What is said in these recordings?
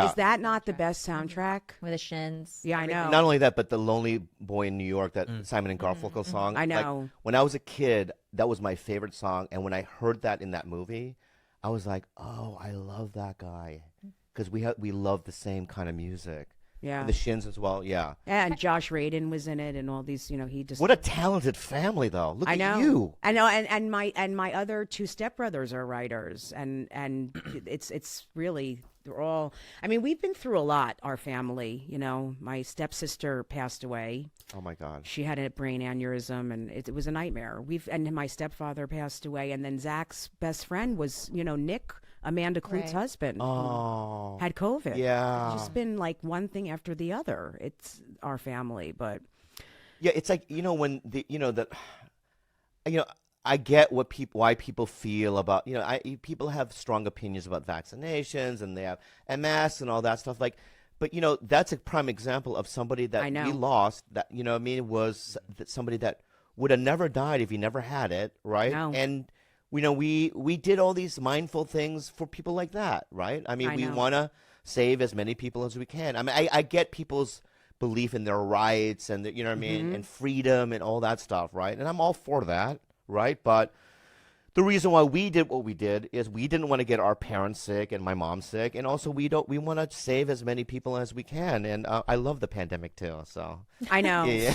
Is that not the best soundtrack? With the Shins. Yeah, I know. Not only that, but the Lonely Boy in New York, that Simon and Garfunkel song. I Like, know. when I was a kid, that was my favorite song, and when I heard that in that movie, I was like, "Oh, I love that guy," because we love the same kind of music. Yeah. And the Shins as well. Yeah. And Josh Radin was in it, and all these. He just. What a talented family, though. Look I at know. you. I know, and my other two stepbrothers are writers, and it's really they're all. I mean, we've been through a lot. Our family, my stepsister passed away. Oh my God. She had a brain aneurysm, and it was a nightmare. And my stepfather passed away, and then Zach's best friend was Nick, Amanda Klute's husband. Oh. Had COVID. Yeah. It's just been like one thing after the other. It's our family, but Yeah, it's like when I get why people feel about people have strong opinions about vaccinations, and they have MS and all that stuff, like, but that's a prime example of somebody that I know. we lost, that was that somebody that would have never died if he never had it, right? No. And we did all these mindful things for people like that, right? I mean, I we know. want to save as many people as we can. I mean, I get people's belief in their rights and what I mean, and freedom and all that stuff, right? And I'm all for that, right? But the reason why we did what we did is we didn't want to get our parents sick and my mom sick, and also we want to save as many people as we can. And I love the pandemic too, so I know. yeah.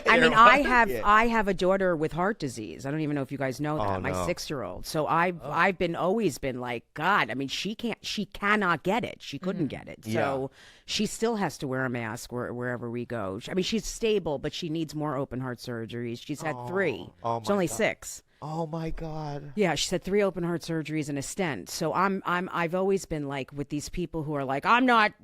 I mean, I have a daughter with heart disease. I don't even know if you guys know that. Oh, My no. 6-year-old. So I've always been like, God. I mean, she cannot get it. She couldn't get it. So she still has to wear a mask wherever we go. I mean, she's stable, but she needs more open heart surgeries. She's had 3. Oh, It's my only God. 6. Oh my God. Yeah, she's had 3 open heart surgeries and a stent. So I've always been like with these people who are like, I'm not,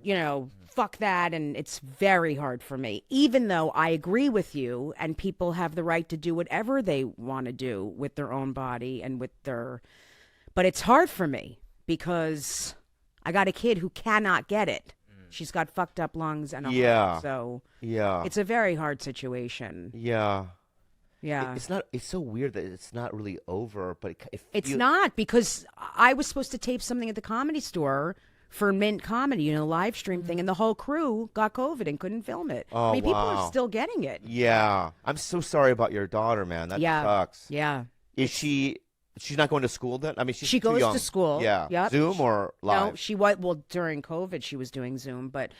fuck that, and it's very hard for me. Even though I agree with you, and people have the right to do whatever they want to do with their own body and with but it's hard for me because I got a kid who cannot get it. She's got fucked up lungs and a heart, so Yeah. it's a very hard situation. Yeah. Yeah. It's so weird that it's not really over, but It's not, because I was supposed to tape something at the Comedy Store for Mint Comedy, live stream thing, and the whole crew got COVID and couldn't film it. Oh, I mean, people wow. are still getting it. Yeah. I'm so sorry about your daughter, man. That Yeah. sucks. Yeah. Is she's not going to school then? I mean, she's She too goes young. to school. Yeah. Yep. Zoom or live? No, she was, well, during COVID, she was doing Zoom, but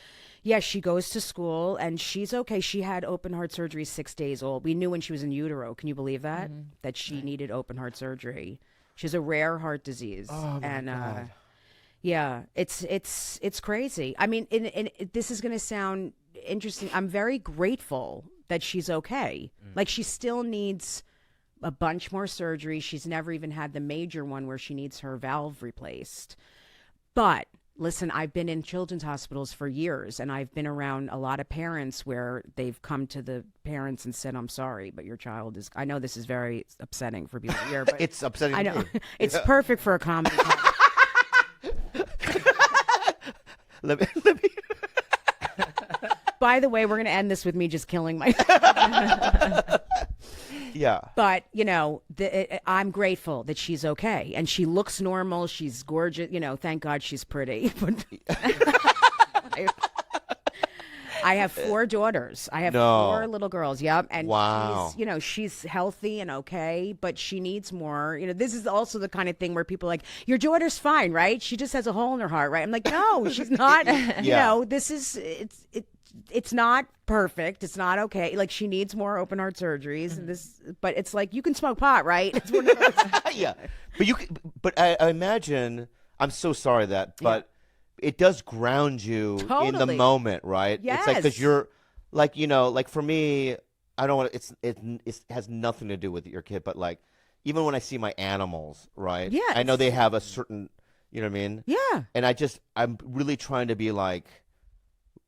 yeah, she goes to school and she's okay. She had open heart surgery 6 days old. We knew when she was in utero. Can you believe that? That she needed open heart surgery. She has a rare heart disease. Oh, my God. Yeah, it's crazy. I mean, this is going to sound interesting. I'm very grateful that she's okay. Like, she still needs a bunch more surgery. She's never even had the major one where she needs her valve replaced. But listen, I've been in children's hospitals for years, and I've been around a lot of parents where they've come to the parents and said, I'm sorry, but your child is... I know this is very upsetting for people here, but... It's upsetting I to know. me. It's perfect for a comedy. Let me. By the way, we're going to end this with me just killing my... Yeah. But, I'm grateful that she's okay. And she looks normal. She's gorgeous. Thank God she's pretty. But I have 4 daughters. I have 4 little girls. Yep. And Wow. she's healthy and okay, but she needs more. This is also the kind of thing where people are like, your daughter's fine, right? She just has a hole in her heart, right? I'm like, no, she's not. This is, it's not perfect. It's not okay. Like, she needs more open heart surgeries, and but it's like, you can smoke pot, right? It's one of those. Yeah. But I imagine, I'm so sorry but it does ground you in the Totally. moment, right? It's like, because Yes. you're like, like for me, I don't want it has nothing to do with your kid, but like, even when I see my animals, right? Yes. I know they have a certain, you know what I mean? Yeah. And I'm really trying to be like,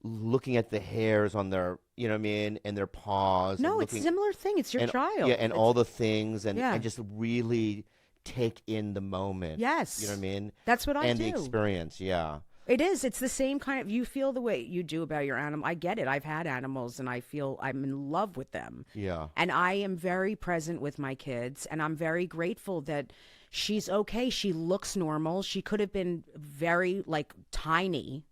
looking at the hairs on their, you know what I mean, and their paws. No, and it's a looking, similar thing. It's your child. Yeah, and all the things, and just really take in the moment. Yes. You know what I mean? That's what I and do. the experience, yeah. It is. It's the same kind of, you feel the way you do about your animal. I get it. I've had animals and I feel I'm in love with them. Yeah. And I am very present with my kids, and I'm very grateful that she's okay. She looks normal. She could have been very, like, tiny,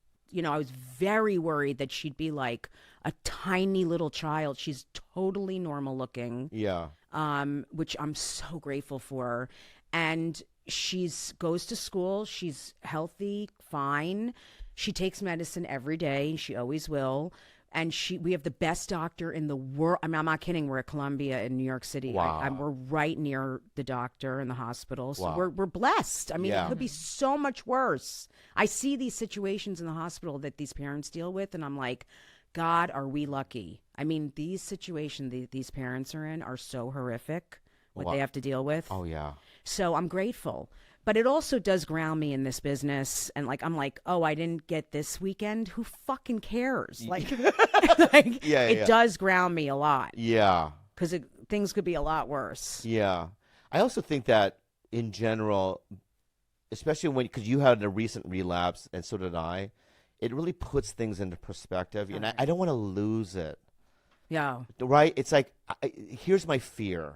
I was very worried that she'd be like a tiny little child. She's totally normal looking. Yeah. Which I'm so grateful for. And goes to school. She's healthy, fine. She takes medicine every day. She always will. And we have the best doctor in the world. I mean, I'm not kidding. We're at Columbia in New York City. Wow. We're right near the doctor and the hospital. So Wow. we're blessed. I mean, Yeah. it could be so much worse. I see these situations in the hospital that these parents deal with, and I'm like, God, are we lucky? I mean, these situations these parents are in are so horrific, what they have to deal with. Oh, yeah. So I'm grateful. But it also does ground me in this business. And I'm like, oh, I didn't get this weekend. Who fucking cares? It does ground me a lot. Yeah. Because things could be a lot worse. Yeah. I also think that in general, especially because you had a recent relapse and so did I, it really puts things into perspective. And I don't want to lose it. Yeah. Right? It's like, here's my fear.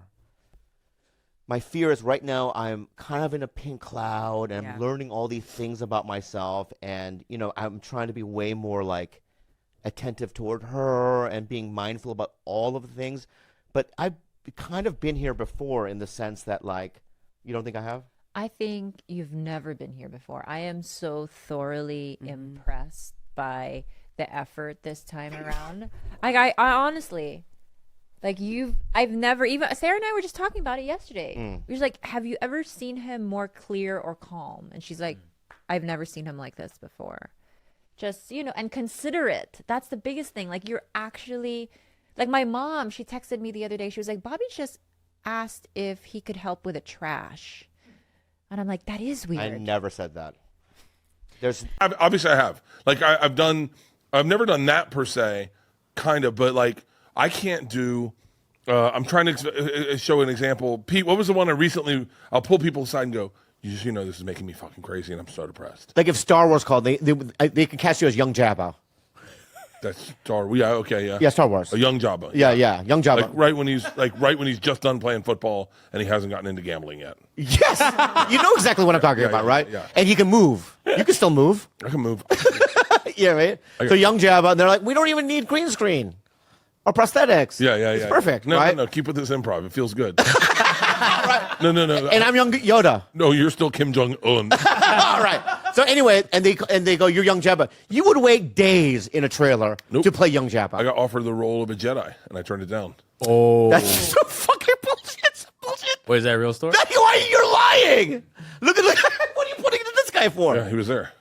My fear is right now I'm kind of in a pink cloud and I'm learning all these things about myself. And, I'm trying to be way more like attentive toward her and being mindful about all of the things. But I've kind of been here before in the sense that, like, you don't think I have? I think you've never been here before. I am so thoroughly impressed by the effort this time around. I honestly... I've never even, Sarah and I were just talking about it yesterday. We were like, have you ever seen him more clear or calm? And she's like, I've never seen him like this before. Just, and considerate. That's the biggest thing. Like, you're actually, like my mom, she texted me the other day. She was like, Bobby just asked if he could help with the trash. And I'm like, that is weird. I never said that. Obviously I have. Like, I've never done that per se, kind of, but like, I can't do. I'm trying to show an example. Pete, what was the one I'll pull people aside and go, this is making me fucking crazy, and I'm so depressed. Like if Star Wars called, they can cast you as young Jabba. That's Star Wars. Yeah, okay, yeah. Yeah, Star Wars. A young Jabba. Yeah, young Jabba. Right when he's just done playing football and he hasn't gotten into gambling yet. Yes, you know exactly what I'm talking about, right? Yeah. And he can move. You can still move. I can move. Yeah, right. So young Jabba, and they're like, we don't even need green screen. Or prosthetics. Yeah. It's perfect, No, right? no, keep with this improv. It feels good. No. And I'm young Yoda. No, you're still Kim Jong-un. All right. So anyway, and they go, you're young Jabba. You would wait days in a trailer to play young Jabba. I got offered the role of a Jedi, and I turned it down. Oh. That's so fucking bullshit. Wait, is that a real story? Why you're lying? Look. What are you putting into this guy for? Yeah, he was there.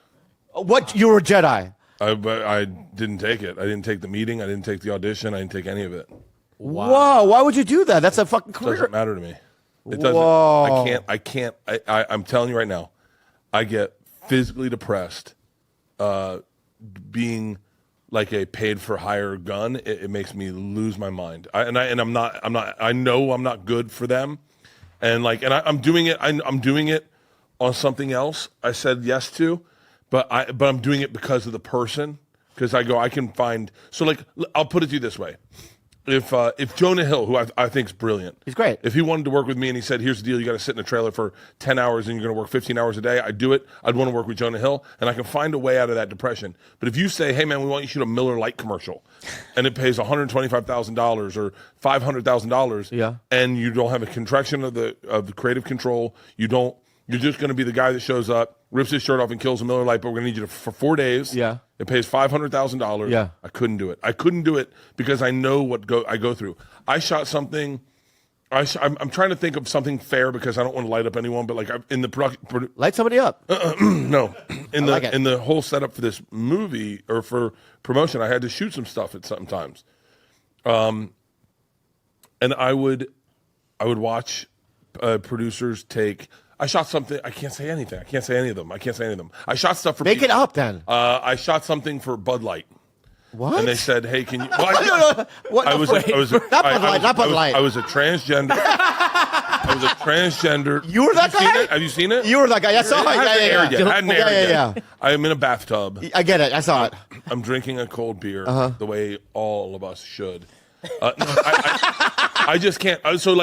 What? You were a Jedi. But I didn't take it. I didn't take the meeting. I didn't take the audition. I didn't take any of it. Wow. Whoa, why would you do that? That's a fucking It career. doesn't matter to me. It doesn't. Whoa. I can't. I'm telling you right now, I get physically depressed being like a paid for hire gun. It makes me lose my mind. I'm not. I know I'm not good for them, and I'm doing it. I'm doing it on something else I said yes to. But I'm doing it because of the person. Because I can find. So I'll put it to you this way: if Jonah Hill, who I think is brilliant, he's great. If he wanted to work with me and he said, "Here's the deal: you got to sit in a trailer for 10 hours and you're going to work 15 hours a day," I'd do it. I'd want to work with Jonah Hill, and I can find a way out of that depression. But if you say, "Hey man, we want you to shoot a Miller Lite commercial," and it pays $125,000 or $500,000, yeah, and you don't have a contraction of the creative control, you're just going to be the guy that shows up, rips his shirt off, and kills a Miller Lite, but we're going to need you for 4 days. Yeah. It pays $500,000. Yeah. I couldn't do it. I couldn't do it because I know what I go through. I shot something. I'm trying to think of something fair because I don't want to light up anyone, but in the production. Light somebody up. No. In the whole setup for this movie or for promotion, I had to shoot some stuff at sometimes. And I would watch producers take. I shot something. I can't say anything. I can't say any of them. I shot stuff for. Make it up then. I shot something for Bud Light. What? And they said, "Hey, can you?" No. What? I was not Bud Light. I was a transgender. You were that guy? Have you seen it? You were that guy. I saw it. Yeah. I'm in a bathtub. I get it. I saw it. I'm drinking a cold beer the way all of us should. I just can't. So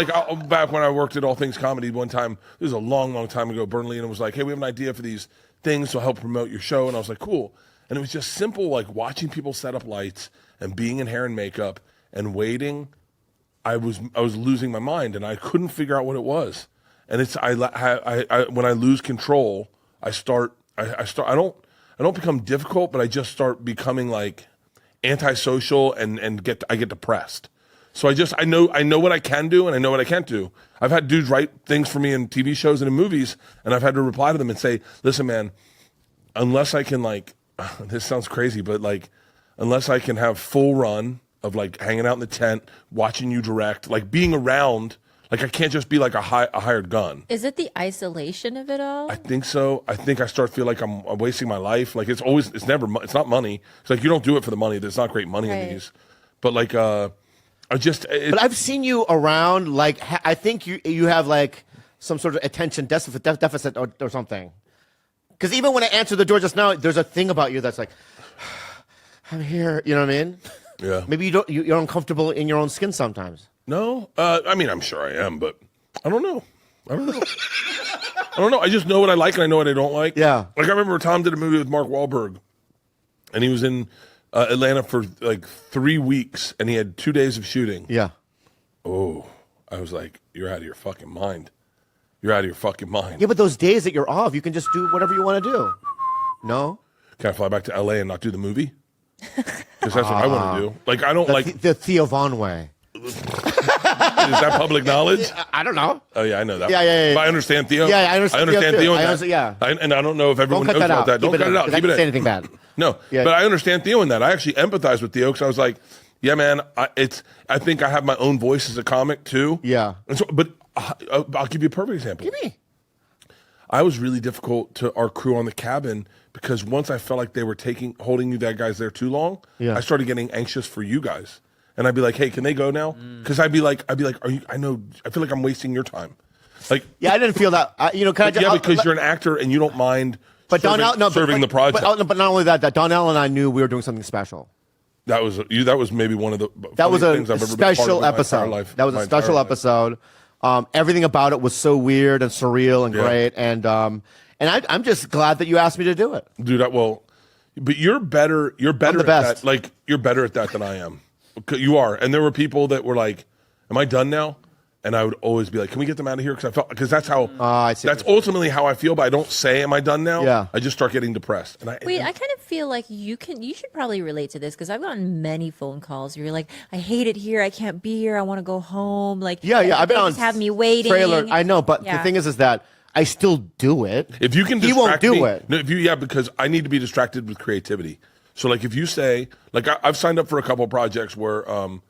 back when I worked at All Things Comedy one time, this was a long, long time ago, Bernley, and it was like, "Hey, we have an idea for these things to help promote your show." And I was like, "Cool." And it was just simple, like watching people set up lights and being in hair and makeup and waiting. I was losing my mind, and I couldn't figure out what it was. And it's when I lose control, I don't become difficult, but I just start becoming like antisocial and I get depressed. So I know what I can do and I know what I can't do. I've had dudes write things for me in TV shows and in movies, and I've had to reply to them and say, listen, man, unless I can like, this sounds crazy, but like, unless I can have full run of like hanging out in the tent, watching you direct, like being around, like I can't just be like a hired gun. Is it the isolation of it all? I think so. I think I start to feel like I'm wasting my life. Like it's not money. It's like you don't do it for the money. There's not great money in these. But like, but I've seen you around. Like I think you have like some sort of attention deficit or something. Because even when I answered the door just now, there's a thing about you that's like, I'm here. You know what I mean? Yeah. Maybe you're uncomfortable in your own skin sometimes. No, I mean, I'm sure I am, but I don't know. I don't know. I just know what I like and I know what I don't like. Yeah. Like I remember Tom did a movie with Mark Wahlberg, and he was in Atlanta for like 3 weeks, and he had 2 days of shooting. Yeah. Oh, I was like, you're out of your fucking mind. You're out of your fucking mind. Yeah, but those days that you're off, you can just do whatever you want to do. No? Can I fly back to LA and not do the movie? Because that's what I want to do. Like I don't like the Theo Von way. Is that public knowledge? I don't know. Oh yeah, I know that. Yeah. But I understand Theo. Yeah, I understand Theo in too. that. And I don't know if everyone Don't cut knows that about out. that. Don't cut it out. Keep Keep it it say in. anything bad. No, Yeah. but I understand Theo in that. I actually empathize with Theo because I was like, yeah, man, I think I have my own voice as a comic too. Yeah. And so, but I'll give you a perfect example. Give me. I was really difficult to our crew on the cabin because once I felt like they were holding you guys there too long, Yeah. I started getting anxious for you guys. And I'd be like, hey, can they go now? Because I'd be like, I feel like I'm wasting your time. Like, Yeah, I didn't feel that. because you're an actor and you don't mind serving the project. But not only that Donnell and I knew we were doing something special. That was maybe one of the That was a things I've ever been a part of special in my entire episode. life, That was my a special entire life. episode. Everything about it was so weird and surreal and Yeah. great. And I'm just glad that you asked me to do it. Dude, but you're better. You're better the at best. that. Like you're better at that than I am. You are. And there were people that were like, "Am I done now?" And I would always be like, "Can we get them out of here?" Because that's how. I see. That's ultimately how I feel. But I don't say, "Am I done now?" Yeah. I just start getting depressed. And Wait, I kind of feel like you should probably relate to this because I've gotten many phone calls where you're like, I hate it here. I can't be here. I want to go home. Like, Yeah. I've been they on just have me waiting. trailer. I know, but the Yeah. thing is that I still do it. If you can he distract won't do me, it. No, because I need to be distracted with creativity. So like if you say, like I've signed up for a couple of projects where I'm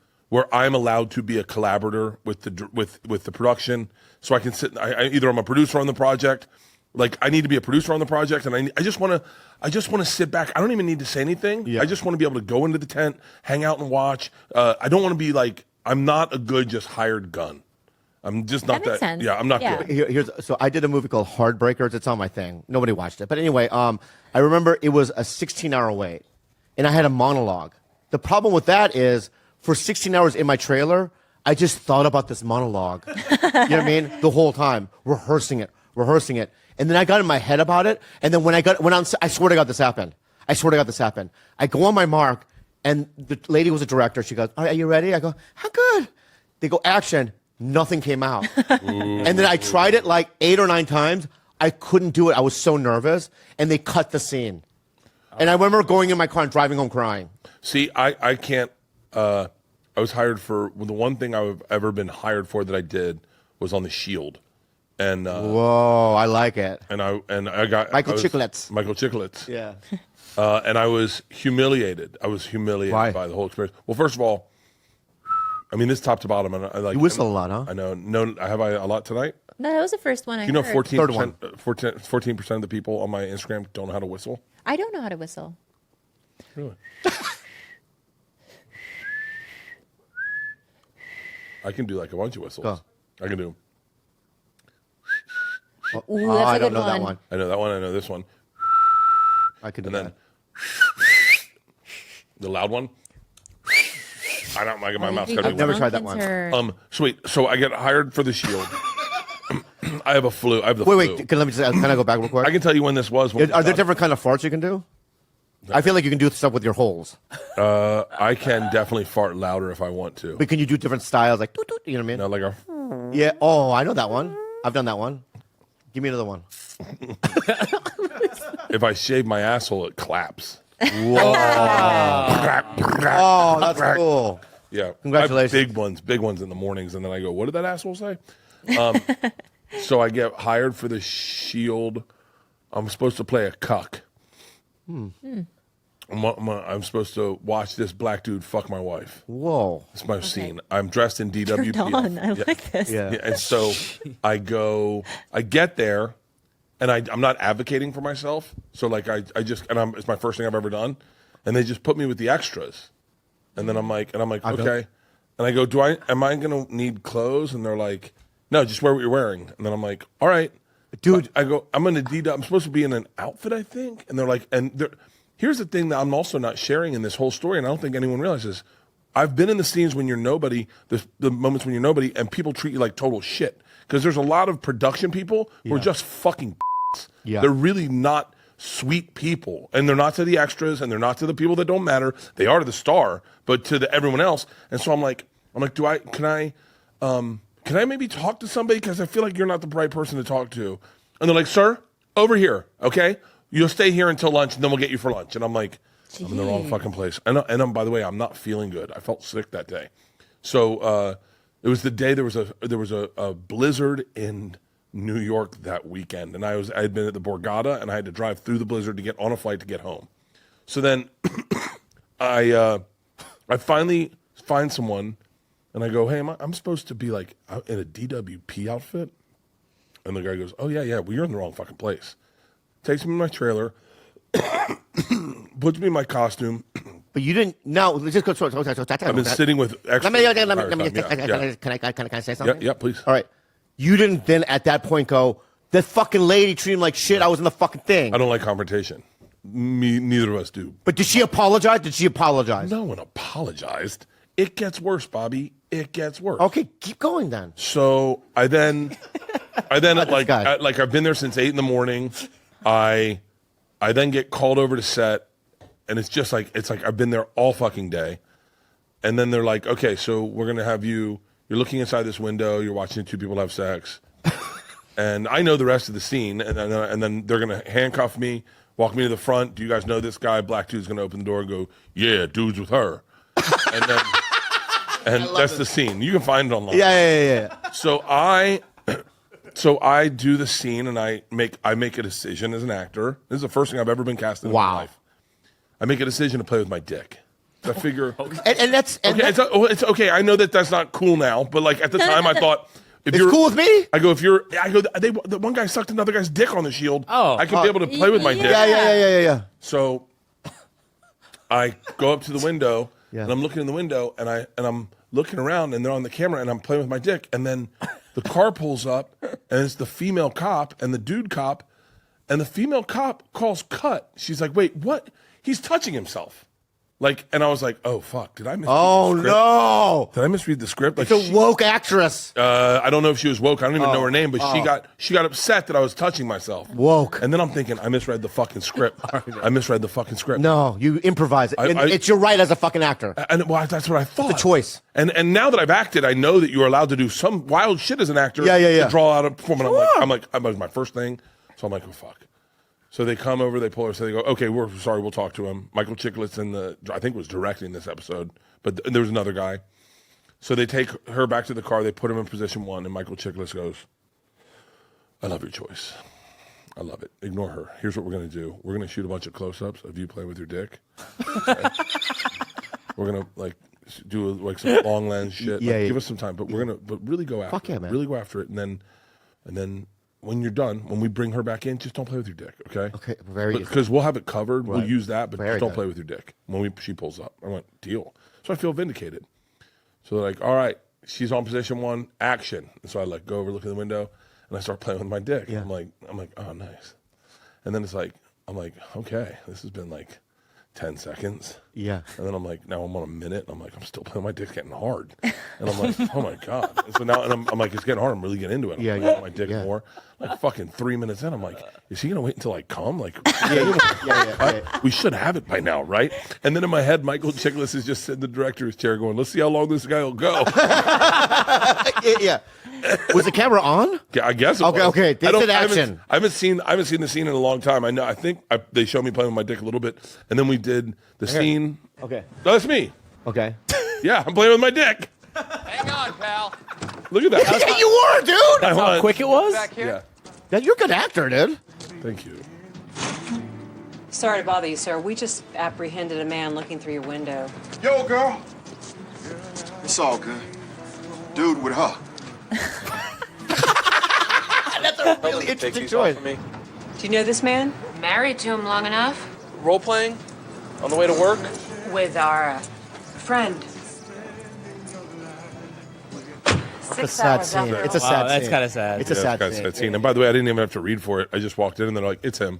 allowed to be a collaborator with the production, so I can sit. Either I'm a producer on the project, like I need to be a producer on the project, and I just want to sit back. I don't even need to say anything. Yeah. I just want to be able to go into the tent, hang out and watch. I don't want to be like, I'm not a good just hired gun. I'm just not That makes sense. Yeah, I'm not Yeah. good. So I did a movie called Heartbreakers. It's on my thing. Nobody watched it, but anyway, I remember it was a 16-hour wait, and I had a monologue. The problem with that is, for 16 hours in my trailer, I just thought about this monologue. You know what I mean? The whole time, rehearsing it, and then I got in my head about it. And then when I swear to God, this happened. I go on my mark, and the lady was a director. She goes, "Are you ready?" I go, "How good?" They go, "Action." Nothing came out. And then I tried it like 8 or 9 times. I couldn't do it. I was so nervous. And they cut the scene. And I remember going in my car and driving home crying. See, I can't. I was hired for the one thing I've ever been hired for that I did was on The Shield, and Whoa, I like it. and I got Michael Chiklis. Michael Chiklis. Yeah. And I was humiliated. Why? By the whole experience. Well, first of all, I mean this top to bottom. And I like You whistle a lot, huh? I know. No, have I a lot tonight? No, that was the first one I You know, heard. 14% of the people on my Instagram don't know how to whistle. I don't know how to whistle. Really? I can do like a bunch of whistles. Go. I can do. Ooh, Oh, that's I a don't good know one. that one. I know that one. I know this one. I could do And then that. the loud one. I don't like my mouth's You got to did be. never tried that Duncan's one. her- Sweet. So I get hired for the Shield. I have a flu. I have the Wait, flu. can I go back real quick? I can tell you when this was. When Are there we different kind of farts you can do? I feel like you can do stuff with your holes. I can definitely fart louder if I want to. But can you do different styles, like toot, toot, you know what I mean? No, like a, Yeah. Oh, I know that one. I've done that one. Give me another one. if I shave my asshole, it claps. Oh, that's cool. Yeah. Congratulations. I have big ones in the mornings, and then I go, what did that asshole say? So I get hired for the Shield. I'm supposed to play a cuck. I'm supposed to watch this black dude fuck my wife. Whoa. It's my scene. I'm dressed in DWP. Turned on. I like this. Yeah. And so I get there, and I'm not advocating for myself. So like it's my first thing I've ever done, and they just put me with the extras, and then I'm like, okay, and I go, am I gonna need clothes? And they're like, no, just wear what you're wearing. And then I'm like, all right, dude. I go, I'm supposed to be in an outfit, I think, and they're like, here's the thing that I'm also not sharing in this whole story, and I don't think anyone realizes. I've been in the scenes when you're nobody, the moments when you're nobody, and people treat you like total shit. Because there's a lot of production people who are just fucking Yeah. They're really not sweet people. And they're not to the extras, and they're not to the people that don't matter. They are to the star, but to everyone else. And so I'm like, can I maybe talk to somebody? Because I feel like you're not the right person to talk to. And they're like, sir, over here, okay? You'll stay here until lunch, and then we'll get you for lunch. And I'm like, I'm in the wrong fucking place. And by the way, I'm not feeling good. I felt sick that day. So it was the day there was a blizzard in New York that weekend, and I had been at the Borgata, and I had to drive through the blizzard to get on a flight to get home. So then I finally find someone, and I go, hey, I'm supposed to be like in a DWP outfit? And the guy goes, oh, yeah, well, you're in the wrong fucking place. Takes me in my trailer, puts me in my costume. But you didn't. No, let's just go. I've been sitting with extras. Can I say something? Yeah, please. All right. You didn't then at that point go, that fucking lady treated him like shit. I was in the fucking thing. I don't like confrontation. Neither of us do. But did she apologize? No one apologized. It gets worse, Bobby. It gets worse. Okay, keep going then. So I then I've been there since 8 a.m. I then get called over to set, and it's like I've been there all fucking day. And then they're like, okay, so we're gonna have you're looking inside this window, you're watching two people have sex. And I know the rest of the scene, and then they're gonna handcuff me, walk me to the front. Do you guys know this guy? Black dude's gonna open the door and go, yeah, dude's with her. And that's the scene. You can find it online. Yeah. So I do the scene, and I make a decision as an actor. This is the first thing I've ever been cast in my life. I make a decision to play with my dick. I figure, it's okay. I know that's not cool now, but like at the time, I thought it's cool with me. The one guy sucked another guy's dick on the Shield. Oh, I could be able to play with my dick. Yeah. So I go up to the window, and I'm looking in the window, and I'm looking around, and they're on the camera, and I'm playing with my dick, and then the car pulls up, and it's the female cop and the dude cop, and the female cop calls cut. She's like, wait, what? He's touching himself. Like, and I was like, oh, fuck, did I misread the script? No. Did I misread the script? Like, it's a woke actress. I don't know if she was woke. I don't even know her name, but she got upset that I was touching myself. Woke. And then I'm thinking, I misread the fucking script. No, you improvise it. It's your right as a fucking actor. And that's what I thought. It's a choice. And now that I've acted, I know that you are allowed to do some wild shit as an actor. Yeah. To draw out a performance. I'm like, that was my first thing. So I'm like, oh, fuck. So they come over, they pull her, so they go, okay, we're sorry, we'll talk to him. Michael Chiklis I think was directing this episode, but there was another guy. So they take her back to the car, they put him in position 1, and Michael Chiklis goes, I love your choice. I love it. Ignore her. Here's what we're going to do. We're going to shoot a bunch of close-ups of you playing with your dick. Okay? We're going to do some long lens shit. Give us some time, but we're going to really go after it. Yeah, man. Really go after it, and then when you're done, when we bring her back in, just don't play with your dick, okay? Okay, very easy. Because we'll have it covered. Right. We'll use that, but just don't good. play with your dick when she pulls up. I went, deal. So I feel vindicated. So they're like, all right, she's on position 1, action. And so I go over, look in the window, and I start playing with my dick. Yeah. I'm like, oh, nice. And then I'm like, okay, this has been 10 seconds. Yeah. And then I'm like, now I'm on a minute. I'm like, I'm still playing. My dick's getting hard. And I'm like, oh my God. And so now I'm like, it's getting hard. I'm really getting into it. I'm playing with my dick more. Like fucking 3 minutes in, I'm like, is he going to wait until I come? Like, we should have it by now, right? And then in my head, Michael Chiklis is just sitting in the director's chair going, let's see how long this guy will go. Yeah. Was the camera on? Yeah, I guess. Okay. They said action. I haven't seen the scene in a long time. I think they showed me playing with my dick a little bit, and then we did the scene. Okay. No, that's me. Okay. Yeah, I'm playing with my dick. Hang on, pal. Look at that. Yeah, you were, dude. That's How quick it was? Back here. Yeah. You're a good actor, dude. Thank you. Sorry to bother you, sir. We just apprehended a man looking through your window. Yo, girl. It's all good. Dude with her. That's a really interesting choice. Do you know this man? Married to him long enough. Role playing on the way to work. With our friend. It's a sad scene. It's a sad scene. That's kind of sad. It's a sad scene. And by the way, I didn't even have to read for it. I just walked in and they're like, it's him.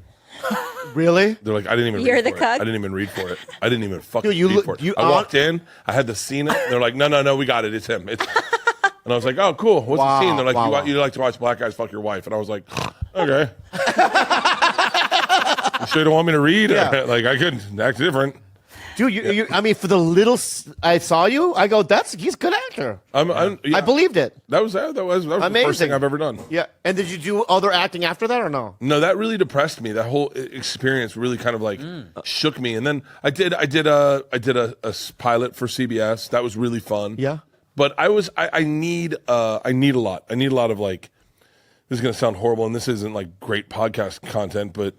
Really? They're like, I didn't even You're read the for it. cuck? I didn't even read for it. I didn't even fucking Dude, read for it. I walked in, I had the scene. They're like, no, we got it. It's him. It's. And I was like, oh, cool. What's the scene? They're like, you like to watch black guys fuck your wife. And I was like, okay. You sure don't want me to read? Yeah. Like, I could act different. Dude, I mean, for the little I saw you, I go, he's a good actor. Yeah. I believed it. That was the Amazing. first thing I've ever done. Yeah. And did you do other acting after that or no? No, that really depressed me. That whole experience really kind of like shook me. And then I did a pilot for CBS. That was really fun. Yeah. But I need a lot. I need a lot of like, this is going to sound horrible and this isn't like great podcast content, but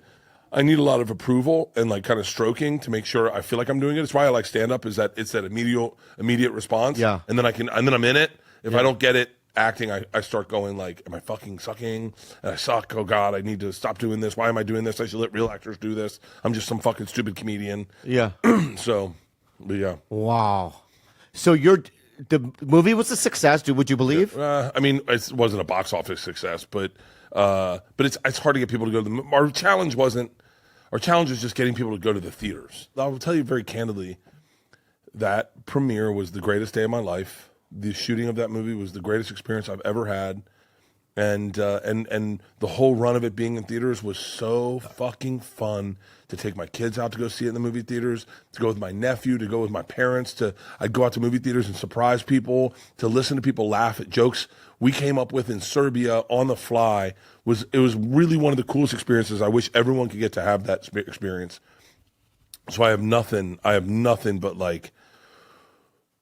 I need a lot of approval and like kind of stroking to make sure I feel like I'm doing it. It's why I like stand up, is that it's that immediate response. Yeah. And then I'm in it. If I don't get it acting, I start going like, am I fucking sucking? And I suck. Oh God, I need to stop doing this. Why am I doing this? I should let real actors do this. I'm just some fucking stupid comedian. Yeah. So, but yeah. Wow. So the movie was a success, dude, would you believe? I mean, it wasn't a box office success, but it's hard to get people to go to the. Our challenge was just getting people to go to the theaters. I will tell you very candidly, that premiere was the greatest day of my life. The shooting of that movie was the greatest experience I've ever had, and the whole run of it being in theaters was so fucking fun. To take my kids out to go see it in the movie theaters, to go with my nephew, to go with my parents, I'd go out to movie theaters and surprise people, to listen to people laugh at jokes we came up with in Serbia on the fly. It was really one of the coolest experiences. I wish everyone could get to have that experience. So I have nothing but like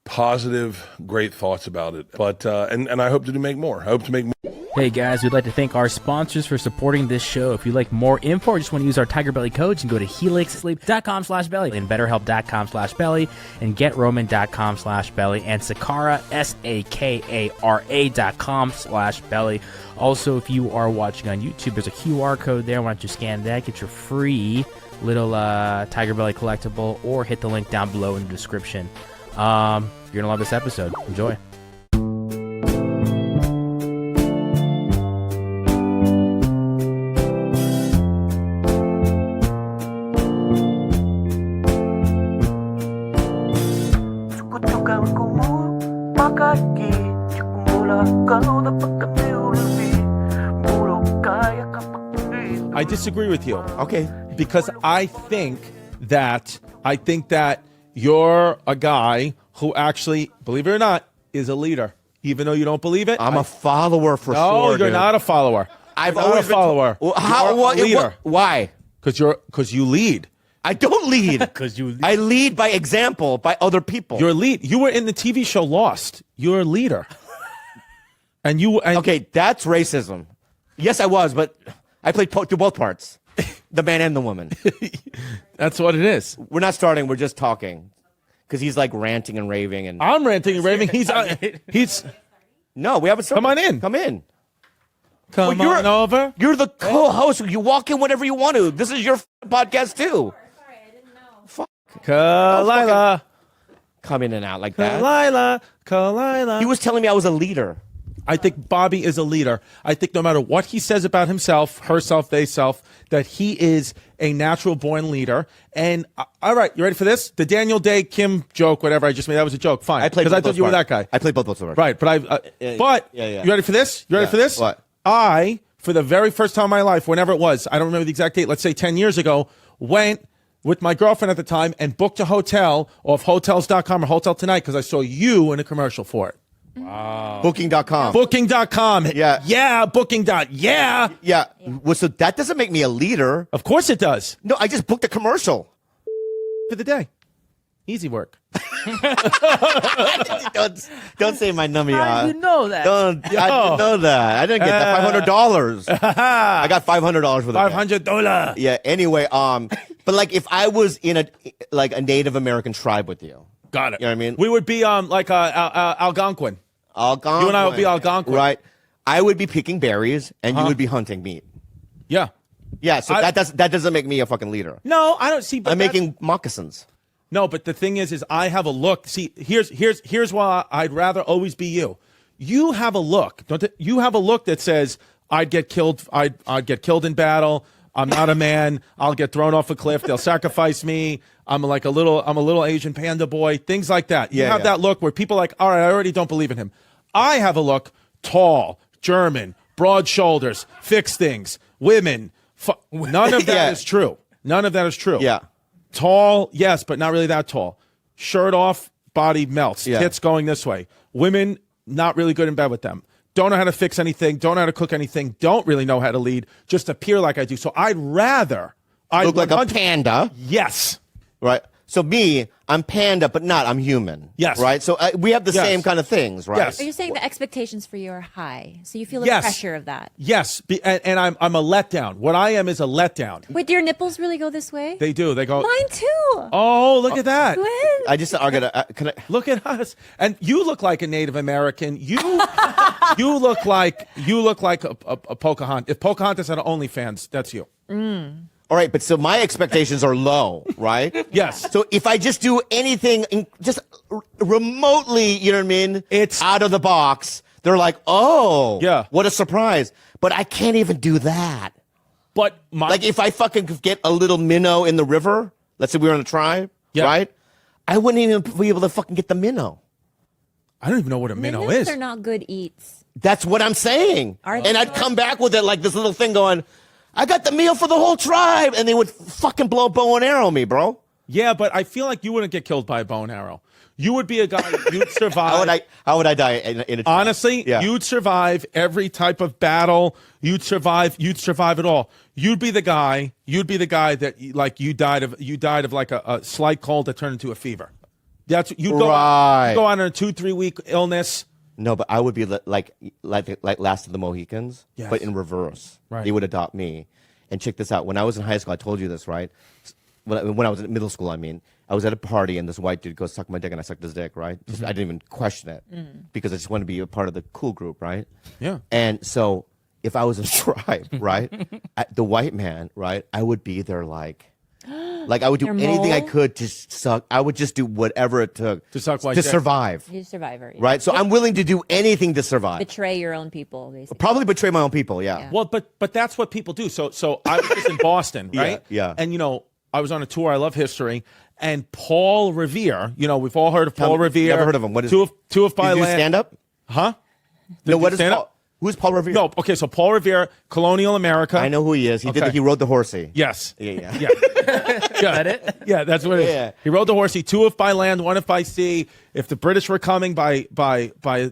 positive, great thoughts about it. But and I hope to make more. I hope to make more. Hey guys, we'd like to thank our sponsors for supporting this show. If you'd like more info or just want to use our Tiger Belly codes, you can go to helixsleep.com/belly and betterhelp.com/belly and getroman.com/belly and Sakara, SAKARA.com/belly. Also, if you are watching on YouTube, there's a QR code there. Why don't you scan that, get your free little Tiger Belly collectible, or hit the link down below in the description. You're going to love this episode. Enjoy. I disagree with you. Okay. Because I think that you're a guy who actually, believe it or not, is a leader. Even though you don't believe it. I'm a follower for no, sure. No, you're not a follower. I've you're always not a follower. Well, how? You're a leader. Why? Because you lead. I don't lead. Because you lead. I lead by example, by other people. You're a lead. You were in the TV show Lost. You're a leader. Okay, that's racism. Yes, I was, but I played to both parts, the man and the woman. That's what it is. We're not starting. We're just talking, because he's like ranting and raving, and I'm ranting and raving. He's no, we haven't started. Come on in. Come in. Come on over. You're the co-host. You walk in whenever you want to. This is your podcast too. Sorry, I didn't know. Fuck. Kalila. Come in and out like that. Kalila. He was telling me I was a leader. I think Bobby is a leader. I think no matter what he says about himself, herself, they self, that he is a natural born leader. And all right, you ready for this? The Daniel Day Kim joke, whatever I just made, that was a joke. Fine. I thought you were that guy. I played both parts. Right, but you ready for this? You ready for this? What? I, for the very first time in my life, whenever it was, I don't remember the exact date, let's say 10 years ago, went with my girlfriend at the time and booked a hotel off Hotels.com or Hotel Tonight because I saw you in a commercial for it. Wow. Booking.com. Booking.com. Yeah. Yeah. Booking. Yeah. Yeah. Well, so that doesn't make me a leader. Of course it does. No, I just booked a commercial. For the day. Easy work. don't say my number. How did you know that? I didn't know that. I didn't get that $500. I got $500 for that. $500. Yeah. Anyway, but like if I was in a Native American tribe with you, got it. You know what I mean? We would be like Algonquin. Algonquin. You and I would be Algonquin, right? I would be picking berries, and you would be hunting meat. Yeah. Yeah. So that doesn't make me a fucking leader. No, I don't see. But I'm making moccasins. No, but the thing is I have a look. See, here's why I'd rather always be you. You have a look. You have a look that says I'd get killed. I'd get killed in battle. I'm not a man. I'll get thrown off a cliff. They'll sacrifice me. I'm a little Asian panda boy. Things like that. You have that look where people are like, all right, I already don't believe in him. I have a look tall, German, broad shoulders, fix things, women. None of that is true. None of that is true. Yeah. Tall, yes, but not really that tall. Shirt off, body melts. Yeah. Tits going this way. Women, not really good in bed with them. Don't know how to fix anything. Don't know how to cook anything. Don't really know how to lead. Just appear like I do. So I'd rather look like a panda. Yes. Right. So me, I'm panda, but not. I'm human. Yes. Right. So we have the same kind of things, right? Yes. But you're saying the expectations for you are high, so you feel the Yes. pressure of that. Yes. And I'm a letdown. What I am is a letdown. Wait, do your nipples really go this way? They do. They go. Mine too. Oh, look at that. I just are gonna. Can I? Look at us. And you look like a Native American. You look like a Pocahontas. If Pocahontas had an OnlyFans, that's you. All right, but so my expectations are low, right? Yes. So if I just do anything, just remotely, you know what I mean? It's out of the box. They're like, oh, yeah, what a surprise. But I can't even do that. But like if I fucking get a little minnow in the river, let's say we were on a tribe, right? I wouldn't even be able to fucking get the minnow. I don't even know what a minnow Minnows is. are not good eats. That's what I'm saying. Are And they I'd come back with it like this little thing going, I got the meal for the whole tribe. And they would fucking blow a bow and arrow me, bro. Yeah, but I feel like you wouldn't get killed by a bow and arrow. You would be a guy, you'd survive. How would I die in a tribe? Honestly, you'd survive every type of battle. You'd survive it all. You'd be the guy that like you died of like a slight cold that turned into a fever. That's you go Right. you go on a 2-3 week illness. No, but I would be like Last of the Mohicans, Yes. but in reverse. Right. They would adopt me. And check this out. When I was in high school, I told you this, right? When I was in middle school, I was at a party and this white dude goes suck my dick and I sucked his dick, right? I didn't even question it because I just wanted to be a part of the cool group, right? Yeah. And so if I was a tribe, right, the white man, right, I would be there like I would do Your anything I mole? could to suck. I would just do whatever it took To suck white to dick. survive, You're a survivor. right? So I'm willing to do anything to survive. Betray your own people, basically. Probably betray my own people, yeah. Well, but that's what people do. So I was just in Boston, right? Yeah. And I was on a tour. I love history. And Paul Revere, we've all heard of Paul Revere. Never heard of him. What is two of Did you do Byland? stand up? Huh? No, what is stand Paul? up? Who's Paul Revere? No. Okay. So Paul Revere, colonial America. I know who he is. He rode the horsey. Yes. Yeah. Yeah. Got it? Yeah, that's what it is. Yeah. He rode the horsey, 2 if by land, 1 if by sea. If the British were coming by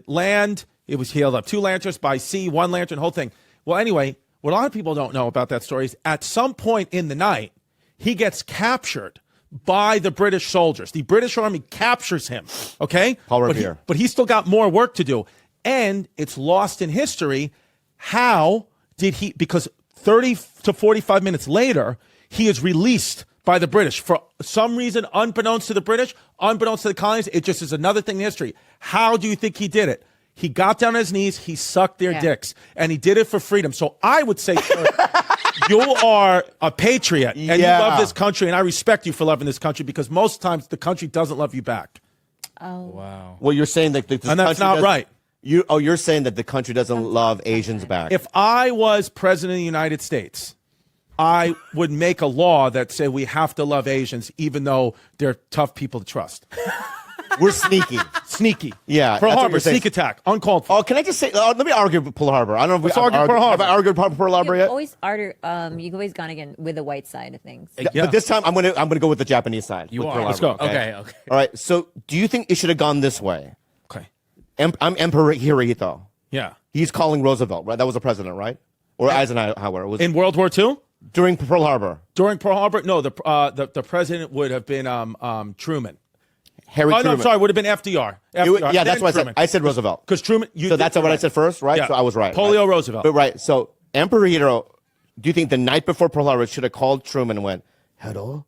land, he held up 2 lanterns, by sea, 1 lantern, whole thing. Well, anyway, what a lot of people don't know about that story is at some point in the night, he gets captured by the British soldiers. The British Army captures him, okay? Paul Revere. But he's still got more work to do. And it's lost in history. How did he, because 30 to 45 minutes later, he is released by the British for some reason, unbeknownst to the British, unbeknownst to the colonies. It just is another thing in history. How do you think he did it? He got down on his knees, he sucked their dicks, and he did it for freedom. So I would say, sir, you are a patriot, and you love this country, and I respect you for loving this country because most times the country doesn't love you back. Oh. Wow. Well, you're saying that this And that's country not doesn't- right. You're saying that the country doesn't love Asians back. If I was president of the United States, I would make a law that said we have to love Asians, even though they're tough people to trust. We're sneaky. Sneaky. Yeah. Pearl that's what Harbor, you're saying. sneak attack, uncalled for. Oh, can I just say? Let me argue Pearl Harbor. I don't know if Let's argue Pearl Harbor. Have I argued Pearl Harbor You've yet? always you've always gone again with the white side of things. Yeah. But this time, I'm gonna go with the Japanese side. You with are. Pearl Let's Harbor, go. Okay. All right. So, do you think it should have gone this way? Okay. I'm Emperor Hirohito. Yeah. He's calling Roosevelt, right? That was the president, right? Or Eisenhower. It was In World War II? during Pearl Harbor. During Pearl Harbor? No, the president would have been Truman. Harry Oh, Truman. no, I'm sorry. Would have been FDR. FDR. Yeah, that's Then what I said. Truman. I said Roosevelt. Because Truman. So that's what I said first, right? Yeah. So I was right. Polio right? Roosevelt. But right. So Emperor Hirohito, do you think the night before Pearl Harbor should have called Truman and went, "Hello,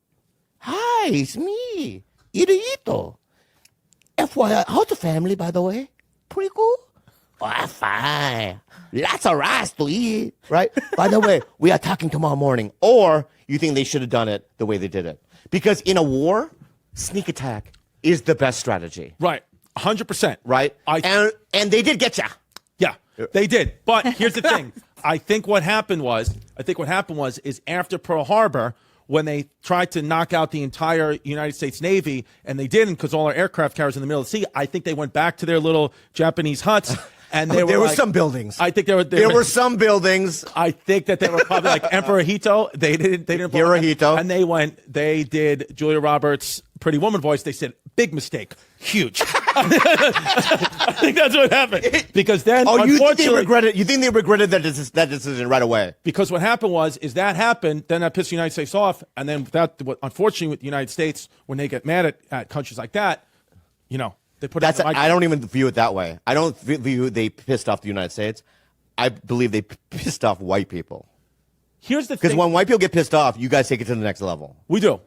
hi, it's me, Hirohito. FYI, how's the family, by the way? Pretty cool. Oh, fine. Lots of rice to eat, right? By the way, we are talking tomorrow morning." Or you think they should have done it the way they did it? Because in a war, sneak attack is the best strategy, Right. 100%. right? And they did get ya. Yeah, they did. But here's the thing. I think what happened was is after Pearl Harbor, when they tried to knock out the entire United States Navy, and they didn't because all our aircraft carriers in the middle of the sea, I think they went back to their little Japanese huts. And there were like, some buildings. I think there were some buildings. I think that they were probably like Emperor Hito. They didn't blow it up. Hirohito. And they did Julia Roberts' Pretty Woman voice. They said, big mistake. Huge. I think that's what happened. Because then, you think they unfortunately, regretted? You think they regretted that decision right away? because what happened was that happened, then that pissed the United States off, and then unfortunately with the United States, when they get mad at countries like that, they put it. I don't even view it that way. I don't view they pissed off the United States. I believe they pissed off white people. Here's the Because thing. when white people get pissed off, you guys take it to the next level. We do.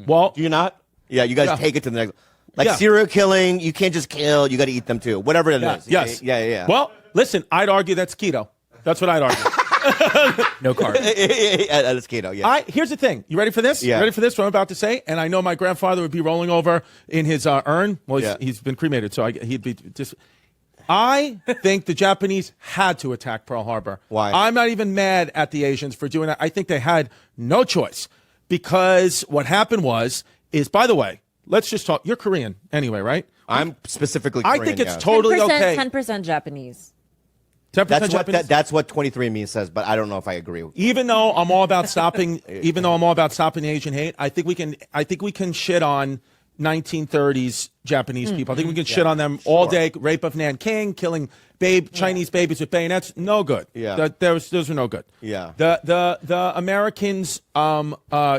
Well, Do you not? Yeah, you guys take it to the next. Like Yeah. serial killing, you can't just kill. You got to eat them too. Whatever it is. yes. Yeah. Well, listen, I'd argue that's keto. That's what I'd argue. No carbs. That's keto. Yeah. Here's the thing. You ready for this? Yeah. You ready for this? What I'm about to say? And I know my grandfather would be rolling over in his urn. Well, he's been cremated, so he'd be just. I think the Japanese had to attack Pearl Harbor. Why? I'm not even mad at the Asians for doing that. I think they had no choice because what happened is, by the way, let's just talk. You're Korean anyway, right? I'm specifically I Korean, think it's yeah. totally 10%, okay. 10% Japanese. 10% That's what Japanese. that's what 23andMe says, but I don't know if I agree. Even though I'm all about stopping, the Asian hate, I think we can shit on 1930s Japanese people. I think we can shit on them all day. Rape of Nanking, killing Chinese babies with bayonets. No good. Yeah. Those are no good. Yeah. The Americans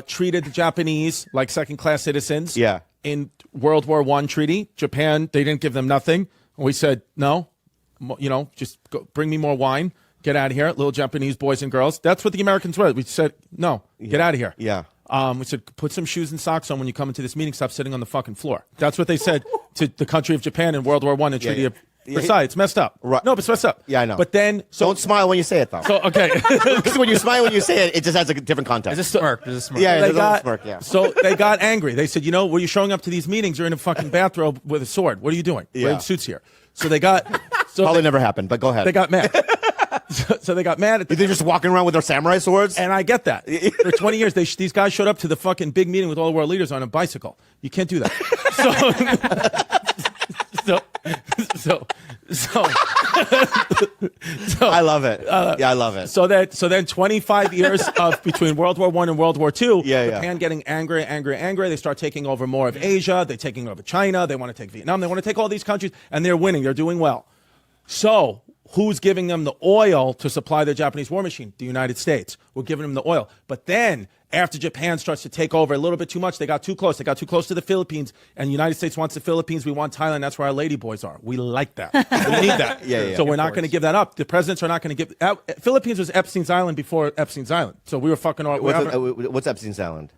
treated the Japanese like second class citizens. Yeah. In World War I treaty, Japan, they didn't give them nothing. We said no. Just go, bring me more wine. Get out of here, little Japanese boys and girls. That's what the Americans were. We said no. Get out of here. Yeah. We said, put some shoes and socks on when you come into this meeting. Stop sitting on the fucking floor. That's what they said to the country of Japan in World War I and Treaty of Versailles. It's messed up. Right. No, but it's messed up. Yeah, I know. But then, Don't smile when you say it, though. so okay. Because when you smile when you say it, it just has a different context. There's a smirk. There's a smirk. Yeah, they there's a little got, smirk, yeah. So they got angry. They said, were you showing up to these meetings? You're in a fucking bathrobe with a sword. What are you doing? Yeah. Wearing suits here. So they got. Probably never happened, but go ahead. They got mad. So they got mad at They're just walking around with their samurai swords? And I get that. For 20 years, these guys showed up to the fucking big meeting with all the world leaders on a bicycle. You can't do that. So I love it. Yeah, I love it. So then 25 years of between World War I and World War II, Yeah. Japan getting angry. They start taking over more of Asia. They're taking over China. They want to take Vietnam. They want to take all these countries, and they're winning. They're doing well. So who's giving them the oil to supply the Japanese war machine? The United States. We're giving them the oil. But then after Japan starts to take over a little bit too much, they got too close. They got too close to the Philippines, and the United States wants the Philippines. We want Thailand. That's where our lady boys are. We like that. We need that. Yeah, so we're not going to give that up. The presidents are not going to give. Philippines was Epstein's Island before Epstein's Island. So we were fucking. What's Epstein's Island?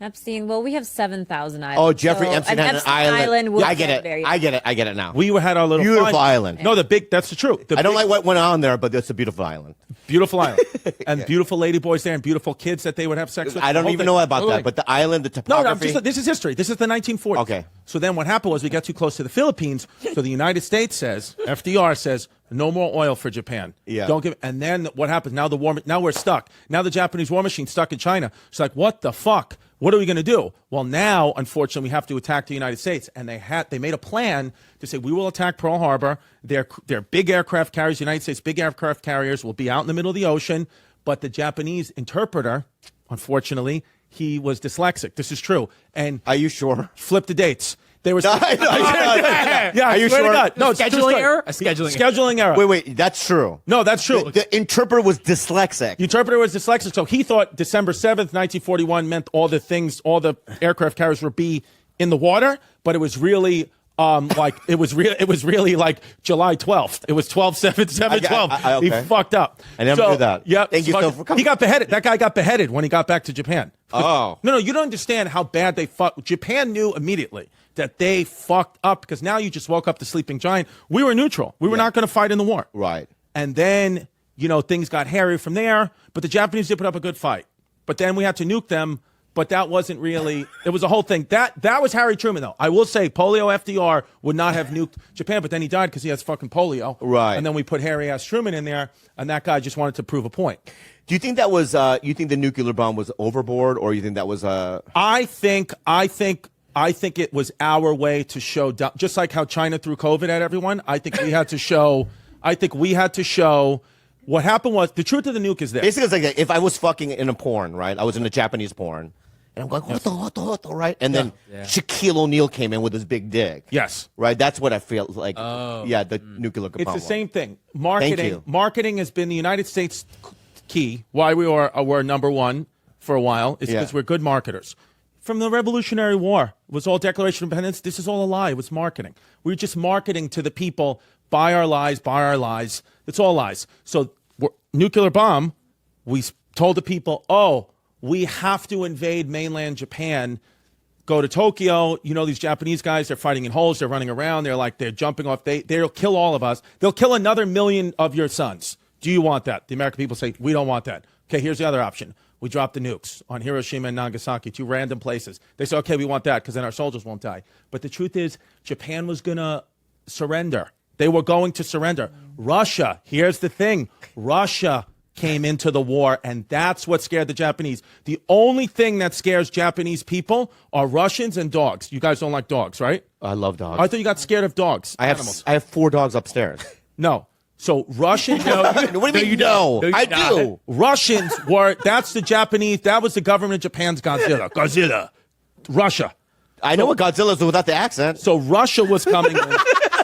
Epstein. Well, we have 7,000 islands. Oh, Jeffrey so Epstein an had an island. would Yeah, I get get it. very- I get it now. We had our little Beautiful island. No, that's the truth. I don't like what went on there, but it's a beautiful island. Beautiful island. And beautiful lady boys there and beautiful kids that they would have sex with. I don't even know about that, but the island, the No, topography. this is history. This is the 1940s. Okay. So then what happened was we got too close to the Philippines. So the United States says, FDR says, No more oil for Japan. Yeah. Don't give. And then what happens? Now we're stuck. Now the Japanese war machine's stuck in China. It's like, what the fuck? What are we going to do? Well, now, unfortunately, we have to attack the United States. And they made a plan to say, we will attack Pearl Harbor. Their big aircraft carriers, United States big aircraft carriers, will be out in the middle of the ocean. But the Japanese interpreter, unfortunately, he was dyslexic. This is true. And Are you sure? flip the dates. They were. No. Yeah, Are you swear to sure? God. No, it's true Scheduling story. error? A scheduling Scheduling error. Wait, that's true. No, that's true. The interpreter was dyslexic. The interpreter was dyslexic, so he thought December 7th, 1941 meant all the aircraft carriers would be in the water, but it was really it was really like July 12th. It was 12/7/7/12. okay. He fucked up. I never knew that. Yep. Thank you so for coming. He got beheaded. That guy got beheaded when he got back to Japan. Oh. No, you don't understand how bad they fucked. Japan knew immediately that they fucked up because now you just woke up the sleeping giant. We were neutral. We were not going to fight in the war. Right. And then, things got hairy from there, but the Japanese did put up a good fight. But then we had to nuke them, but that wasn't really, it was a whole thing. That was Harry Truman, though. I will say, polio FDR would not have nuked Japan, but then he died because he has fucking polio. Right. And then we put Harry-ass Truman in there, and that guy just wanted to prove a point. Do you think that was, you think the nuclear bomb was overboard, or you think that was I think it was our way to show, just like how China threw COVID at everyone. I think we had to show. What happened was the truth of the nuke is this. Basically, it's like if I was fucking in a porn, right? I was in a Japanese porn, and I'm going, what the, right? And then Shaquille O'Neal came in with his big dick. Yes. Right? That's what I feel like. Yeah, the nuclear It's bomb. the same thing. Thank you. Marketing has been the United States key. Why we were number one for a while is because we're good marketers. From the Revolutionary War, it was all Declaration of Independence. This is all a lie. It was marketing. We were just marketing to the people, buy our lies, buy our lies. It's all lies. So nuclear bomb, we told the people, we have to invade mainland Japan, go to Tokyo. These Japanese guys, they're fighting in holes. They're running around. They're jumping off. They'll kill all of us. They'll kill another million of your sons. Do you want that? The American people say, we don't want that. Okay, here's the other option. We drop the nukes on Hiroshima and Nagasaki, two random places. They say, okay, we want that because then our soldiers won't die. But the truth is, Japan was going to surrender. They were going to surrender. Russia, here's the thing. Russia came into the war, and that's what scared the Japanese. The only thing that scares Japanese people are Russians and dogs. You guys don't like dogs, right? I love dogs. I thought you got scared of dogs. I have 4 dogs upstairs. No. So Russians. What do you mean? No, I do. Russians that's the Japanese. That was the government of Japan's Godzilla. Russia. I know what Godzilla is without the accent. So Russia was coming in.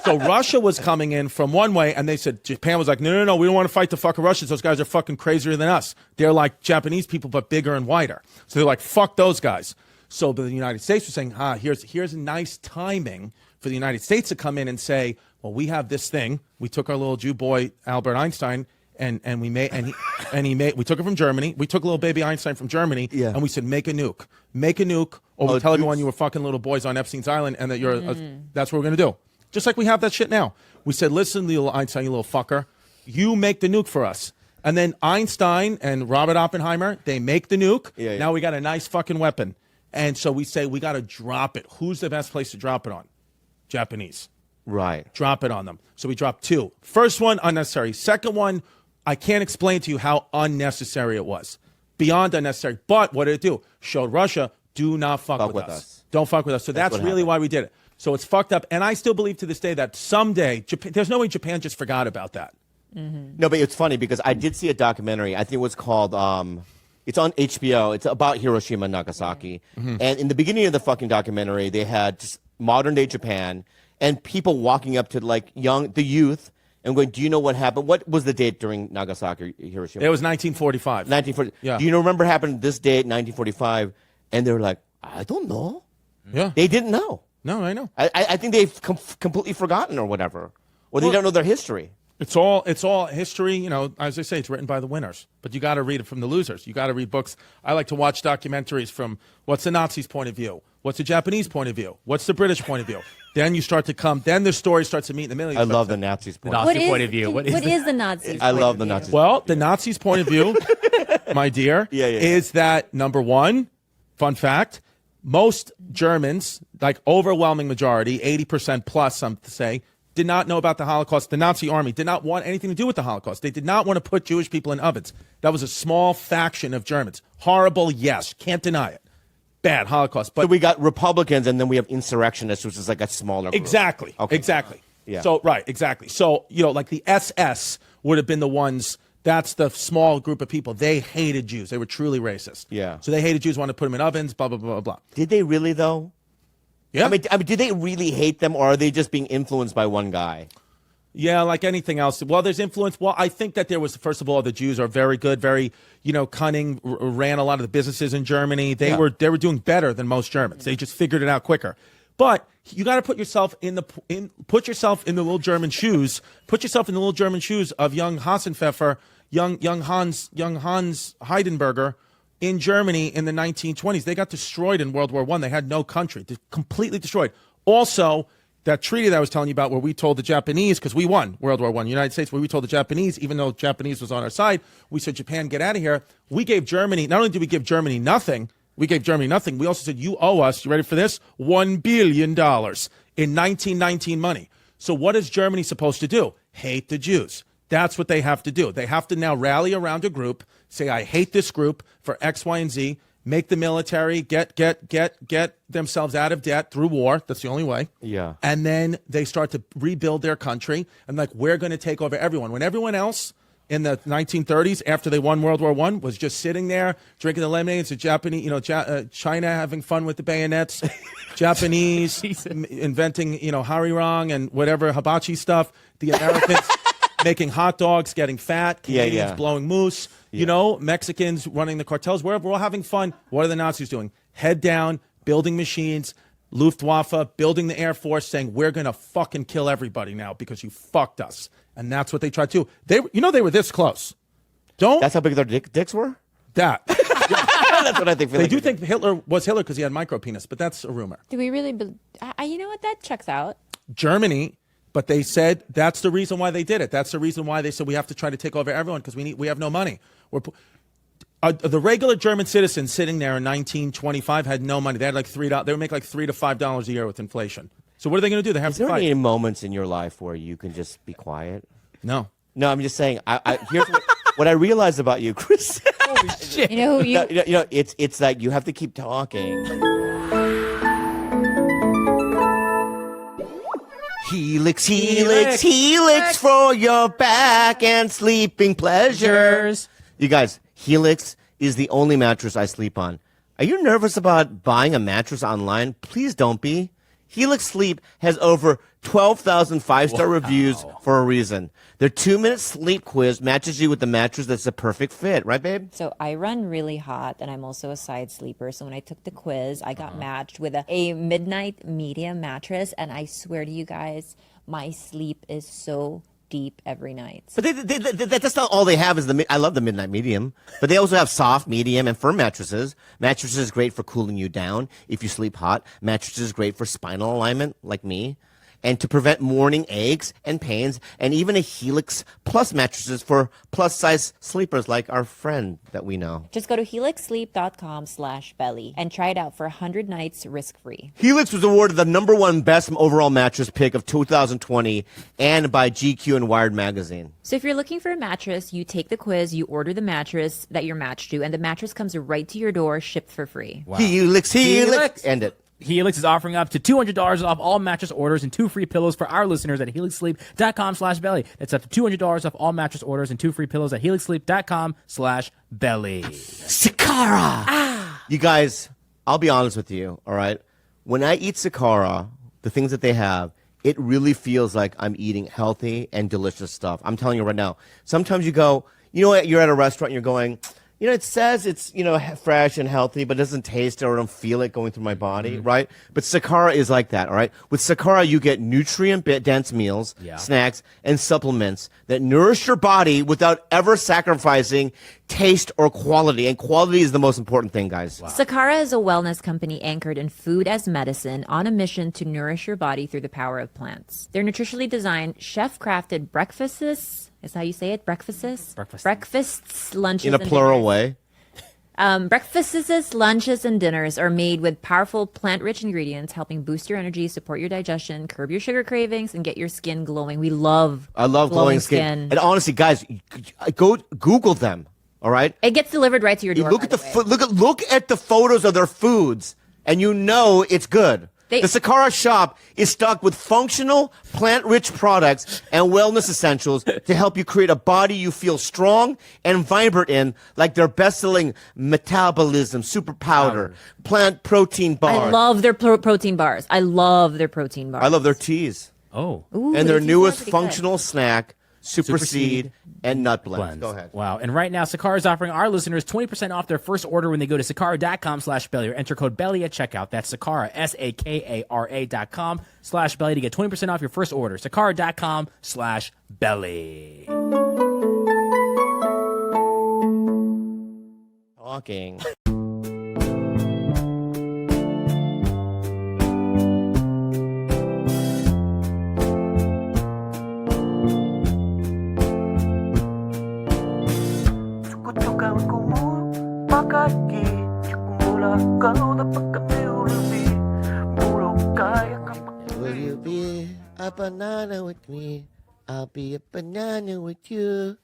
So Russia was coming in from one way, and they said, Japan was like, no, we don't want to fight the fucking Russians. Those guys are fucking crazier than us. They're like Japanese people, but bigger and wider. So they're like, fuck those guys. So the United States was saying, here's a nice timing for the United States to come in and say, well, we have this thing. We took our little Jew boy, Albert Einstein, and we made, we took it from Germany. We took little baby Einstein from Germany, and we said, make a nuke, or we tell everyone you were fucking little boys on Epstein's Island, and that that's what we're going to do. Just like we have that shit now. We said, listen, little Einstein, you little fucker, you make the nuke for us. And then Einstein and Robert Oppenheimer, they make the nuke. Yeah. Now we got a nice fucking weapon. And so we say, we got to drop it. Who's the best place to drop it on? Japanese. Right. Drop it on them. So we dropped 2. First one, unnecessary. Second one, I can't explain to you how unnecessary it was. Beyond unnecessary. But what did it do? Showed Russia, do not fuck with us. Don't fuck with us. So that's really why we did it. So it's fucked up. And I still believe to this day that someday, there's no way Japan just forgot about that. Mm-hmm. No, but it's funny because I did see a documentary. I think it was called, it's on HBO. It's about Hiroshima and Nagasaki. Mm-hmm. And in the beginning of the fucking documentary, they had just modern day Japan and people walking up to like the youth and going, do you know what happened? What was the date during Nagasaki, Hiroshima? It was 1945. 1940. Yeah. Do you remember happened this date, 1945? And they were like, I don't know. Yeah. They didn't know. No, I know. I think they've completely forgotten or whatever. Or they don't know their history. It's all history, as I say, it's written by the winners. But you got to read it from the losers. You got to read books. I like to watch documentaries from what's the Nazis' point of view? What's the Japanese point of view? What's the British point of view? Then you start to then the story starts to meet in the middle. I love the Nazis' point of view. What is the Nazis' I love the Nazis. Well, the Nazis' point of view, my dear, is that, number one, fun fact, most Germans, like overwhelming majority, 80% plus, some say, did not know about the Holocaust. The Nazi army did not want anything to do with the Holocaust. They did not want to put Jewish people in ovens. That was a small faction of Germans. Horrible, yes. Can't deny it. Bad Holocaust. But So we got Republicans, and then we have insurrectionists, which is like a smaller group. exactly. Okay. Exactly. Yeah. So, right, exactly. So, like the SS would have been the ones, that's the small group of people. They hated Jews. They were truly racist. Yeah. So they hated Jews, wanted to put them in ovens, blah, blah, blah, blah, blah. Did they really, though? Yeah. I mean, did they really hate them, or are they just being influenced by one guy? Yeah, like anything else. Well, there's influence. Well, I think that there was, first of all, the Jews are very good, very, cunning, ran a lot of the businesses in Germany. They were doing better than most Germans. They just figured it out quicker. But you got to put yourself in the little German shoes. Put yourself in the little German shoes of young Hassenpfeffer, young Hans Heidenberger in Germany in the 1920s. They got destroyed in World War I. They had no country, completely destroyed. Also, that treaty that I was telling you about, where we told the Japanese, because we won World War I, United States, where we told the Japanese, even though Japanese was on our side, we said, Japan, get out of here. We gave Germany, not only did we give Germany nothing, we also said, you owe us, you ready for this? $1 billion in 1919 money. So what is Germany supposed to do? Hate the Jews. That's what they have to do. They have to now rally around a group, say, I hate this group for X, Y, and Z, make the military get themselves out of debt through war. That's the only way. Yeah. And then they start to rebuild their country, and like, we're going to take over everyone. When everyone else in the 1930s, after they won World War I, was just sitting there drinking the lemonades, the Japanese, China having fun with the bayonets, Japanese inventing, harirang and whatever hibachi stuff, the Americans making hot dogs, getting fat, Canadians blowing moose, Mexicans running the cartels, we're all having fun. What are the Nazis doing? Head down, building machines, Luftwaffe, building the Air Force, saying, we're going to fucking kill everybody now because you fucked us. And that's what they tried to do. They were this close. That's how big their dicks were? That. That's what I think. They do think Hitler was Hitler because he had micro penis, but that's a rumor. Do we really? You know what? That checks out. Germany, but they said that's the reason why they did it. That's the reason why they said we have to try to take over everyone because we have no money. The regular German citizen sitting there in 1925 had no money. They had like $3. They would make like $3 to $5 a year with inflation. So what are they going to do? They have to fight. Is there any moments in your life where you can just be quiet? No. No, I'm just saying. Here's what I realized about you, Chris. Holy shit! It's like you have to keep talking. Helix, helix, helix for your back and sleeping pleasures. You guys, Helix is the only mattress I sleep on. Are you nervous about buying a mattress online? Please don't be. Helix Sleep has over 12,000 five-star reviews for a reason. Their 2-minute sleep quiz matches you with the mattress that's the perfect fit. Right, babe? So I run really hot, and I'm also a side sleeper. So when I took the quiz, I got matched with a midnight medium mattress, and I swear to you guys, my sleep is so deep every night. But that's not all they have. I love the midnight medium, but they also have soft, medium, and firm mattresses. Mattresses is great for cooling you down if you sleep hot. Mattresses is great for spinal alignment, like me, and to prevent morning aches and pains, and even a Helix Plus mattresses for plus-size sleepers like our friend that we know. Just go to helixsleep.com/belly and try it out for 100 nights risk-free. Helix was awarded the #1 best overall mattress pick of 2020 and by GQ and Wired magazine. So if you're looking for a mattress, you take the quiz, you order the mattress that you're matched to, and the mattress comes right to your door, shipped for free. Wow. Helix. End it. Helix is offering up to $200 off all mattress orders and 2 free pillows for our listeners at helixsleep.com/belly. That's up to $200 off all mattress orders and 2 free pillows at helixsleep.com/belly. Sakara! You guys, I'll be honest with you, all right? When I eat Sakara, the things that they have, it really feels like I'm eating healthy and delicious stuff. I'm telling you right now. Sometimes you go, you're at a restaurant and you're going, it says it's, fresh and healthy, but it doesn't taste it or I don't feel it going through my body, right? But Sakara is like that, all right? With Sakara, you get nutrient-dense meals, snacks, and supplements that nourish your body without ever sacrificing taste or quality. And quality is the most important thing, guys. Wow. Sakara is a wellness company anchored in food as medicine on a mission to nourish your body through the power of plants. Their nutritionally designed, chef-crafted breakfasts, is how you say it? Breakfasts? Breakfasts, lunches, in a plural way. Breakfasts, lunches, and dinners are made with powerful plant-rich ingredients, helping boost your energy, support your digestion, curb your sugar cravings, and get your skin glowing. I love glowing skin. And honestly, guys, go Google them. All right. It gets delivered right to your door. Look at look at the photos of their foods, and you know it's good. The Sakara shop is stocked with functional, plant-rich products and wellness essentials to help you create a body you feel strong and vibrant in, like their best-selling Metabolism Super Powder, Plant Protein Bar. I love their protein bars. I love their protein bars. I love their teas. Oh. Ooh, and their teas are newest pretty functional snack, Super Seed and Nut Blends. Go ahead. Wow. And right now, Sakara is offering our listeners 20% off their first order when they go to sakara.com/belly or enter code belly at checkout. That's Sakara, SAKARA.com/belly to get 20% off your first order. Sakara.com/belly. Talking. Will you be a banana with me? I'll be a banana with you.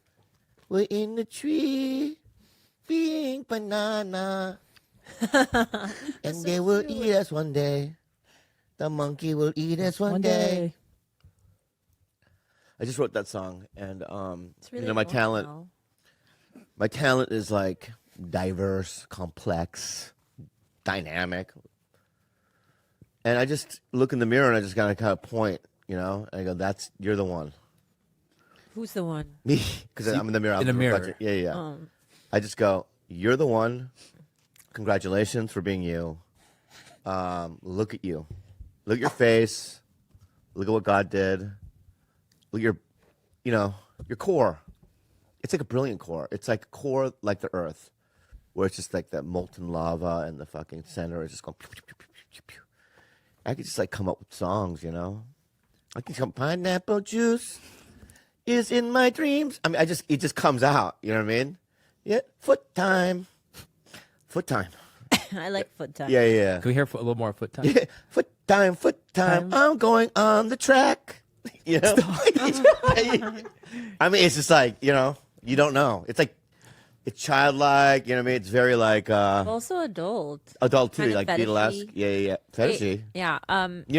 We're in the tree, being banana. And they will eat us one day. The monkey will eat us one day. I just wrote that song, and It's really my talent. emotional. My talent is like diverse, complex, dynamic. And I just look in the mirror and I just gotta kind of point, and I go, you're the one. Who's the one? Me, because I'm in the mirror. I'm in the mirror. reflection. Yeah. I just go, you're the one. Congratulations for being you. Look at you. Look at your face. Look at what God did. Look at your core. It's like a brilliant core. It's like a core like the earth, where it's just like that molten lava and the fucking center is just going pew, pew, pew, pew, pew, pew. I could just like come up with songs, I can come, pineapple juice is in my dreams. I mean, it just comes out, you know what I mean? Yeah, foot time. I like foot time. Yeah. Can we hear a little more foot time? Yeah, foot time. I'm going on the track. I mean, it's just like, you don't know. It's like, it's childlike, you know what I mean? It's very like Also adult. Adult too, Kind of like Beatlesque. fetishy. Yeah. Fetishy. Yeah.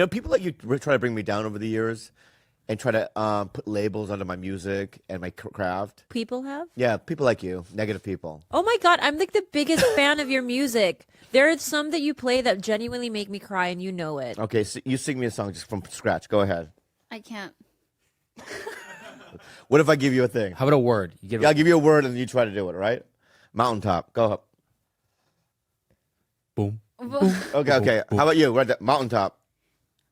People like you try to bring me down over the years and try to put labels under my music and my craft. People have? Yeah, people like you, negative people. Oh my God, I'm like the biggest fan of your music. There are some that you play that genuinely make me cry, and you know it. Okay, so you sing me a song just from scratch. Go ahead. I can't. What if I give you a thing? How about a word? I'll give you a word and you try to do it, right? Mountaintop. Go up. Boom. Okay. How about you? Right there. Mountaintop.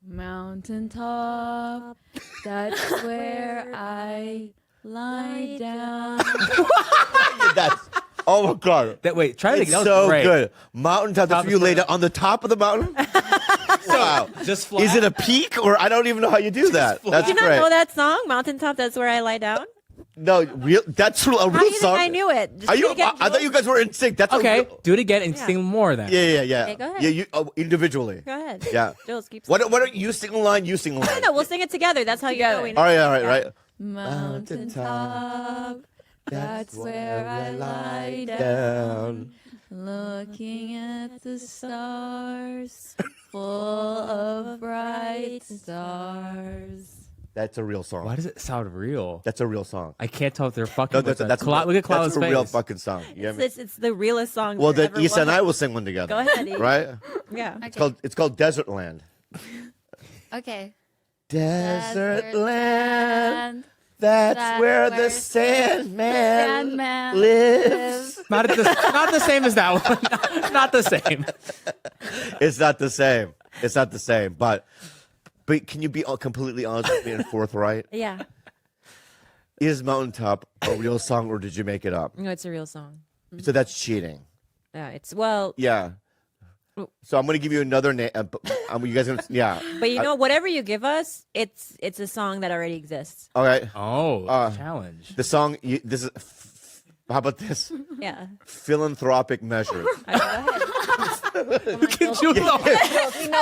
Mountaintop, that's where I lie down. Oh my God. Wait, try it It's again. That was so great. good. Mountaintop. That's where you lay down on the top of the mountain? Wow. Just flat. Is it a peak or I don't even know how you do that. That's Did you not great. know that song? Mountaintop, that's where I lie down? No, that's a real How do you song. think I knew it? Just Are you? do it again, I thought you guys were in sync. That's Okay, do it again and Yeah. sing more then. Yeah. Okay, go ahead. Yeah, you individually. Go ahead. Yeah. Jules, keep Why don't you sing a line? You sing a line. No, we'll sing it together. That's how you know. we know. All right. Mountaintop, that's where I lie down. Looking at the stars, full of bright stars. That's a real song. Why does it sound real? That's a real song. I can't tell if they're fucking. No, with that's us. Look at Claudia's that's a face. real fucking song. You get me? It's the realest song. Well, there then ever Issa and was. I will sing one together. Go ahead, E. Right? Yeah. It's called Desert Land. Okay. Desert Land. That's where the Sandman lives. Not the same as that one. Not the same. It's not the same. It's not the same. But can you be completely honest with me and forthright? Yeah. Is Mountaintop a real song or did you make it up? No, it's a real song. So that's cheating. Well. Yeah. So I'm going to give you another name. You guys gonna, yeah. But whatever you give us, it's a song that already exists. All right. Oh, challenge. The song. How about this? Yeah. Philanthropic measures. Could you We know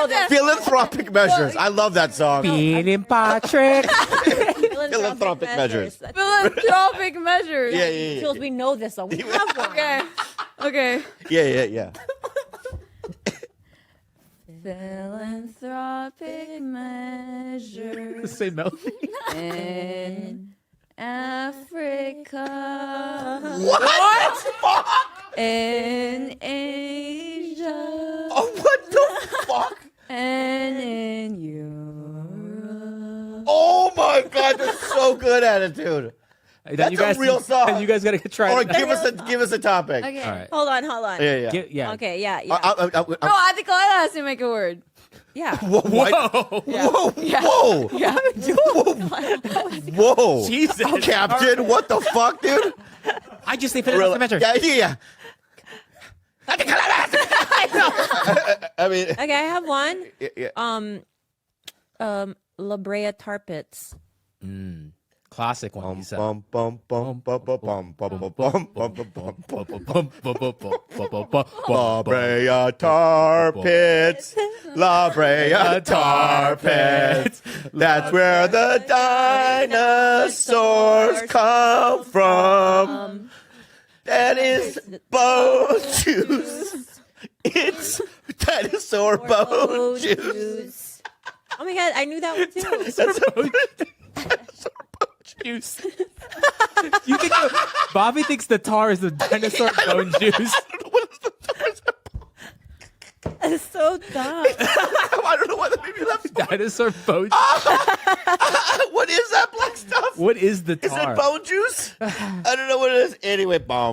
this. Philanthropic measures. I love that song. Beating Patrick? Philanthropic measures. Philanthropic measures. Yeah. Jules, we know this song. We have one. Okay. Yeah. Philanthropic measures Same melody. in Africa. What? In Asia. Oh, what the fuck? And in Europe. Oh my God, that's so good attitude. That's a real song. You guys gotta try All it. right, give us a topic. Okay. All right. Hold on. Yeah. Yeah. Okay, yeah. No, I think I has to make a word. Yeah. Whoa! Whoa! Jesus. Captain, what the fuck, dude? I just say philanthropic measures. Yeah. I mean, Okay, I have one. yeah. La Brea Tar Pits. Classic one. He said. La Brea Tar Pits, La Brea Tar Pits. That's where the dinosaurs come from. That is bone juice. It's dinosaur bone juice. Oh my God, I knew that one too. Juice. You think Bobby thinks the tar is the dinosaur bone juice? That's so dumb. I don't know why that made me laugh. Dinosaur bone. What is that black stuff? What is the Is tar? it bone juice? I don't know what it is. Anyway, I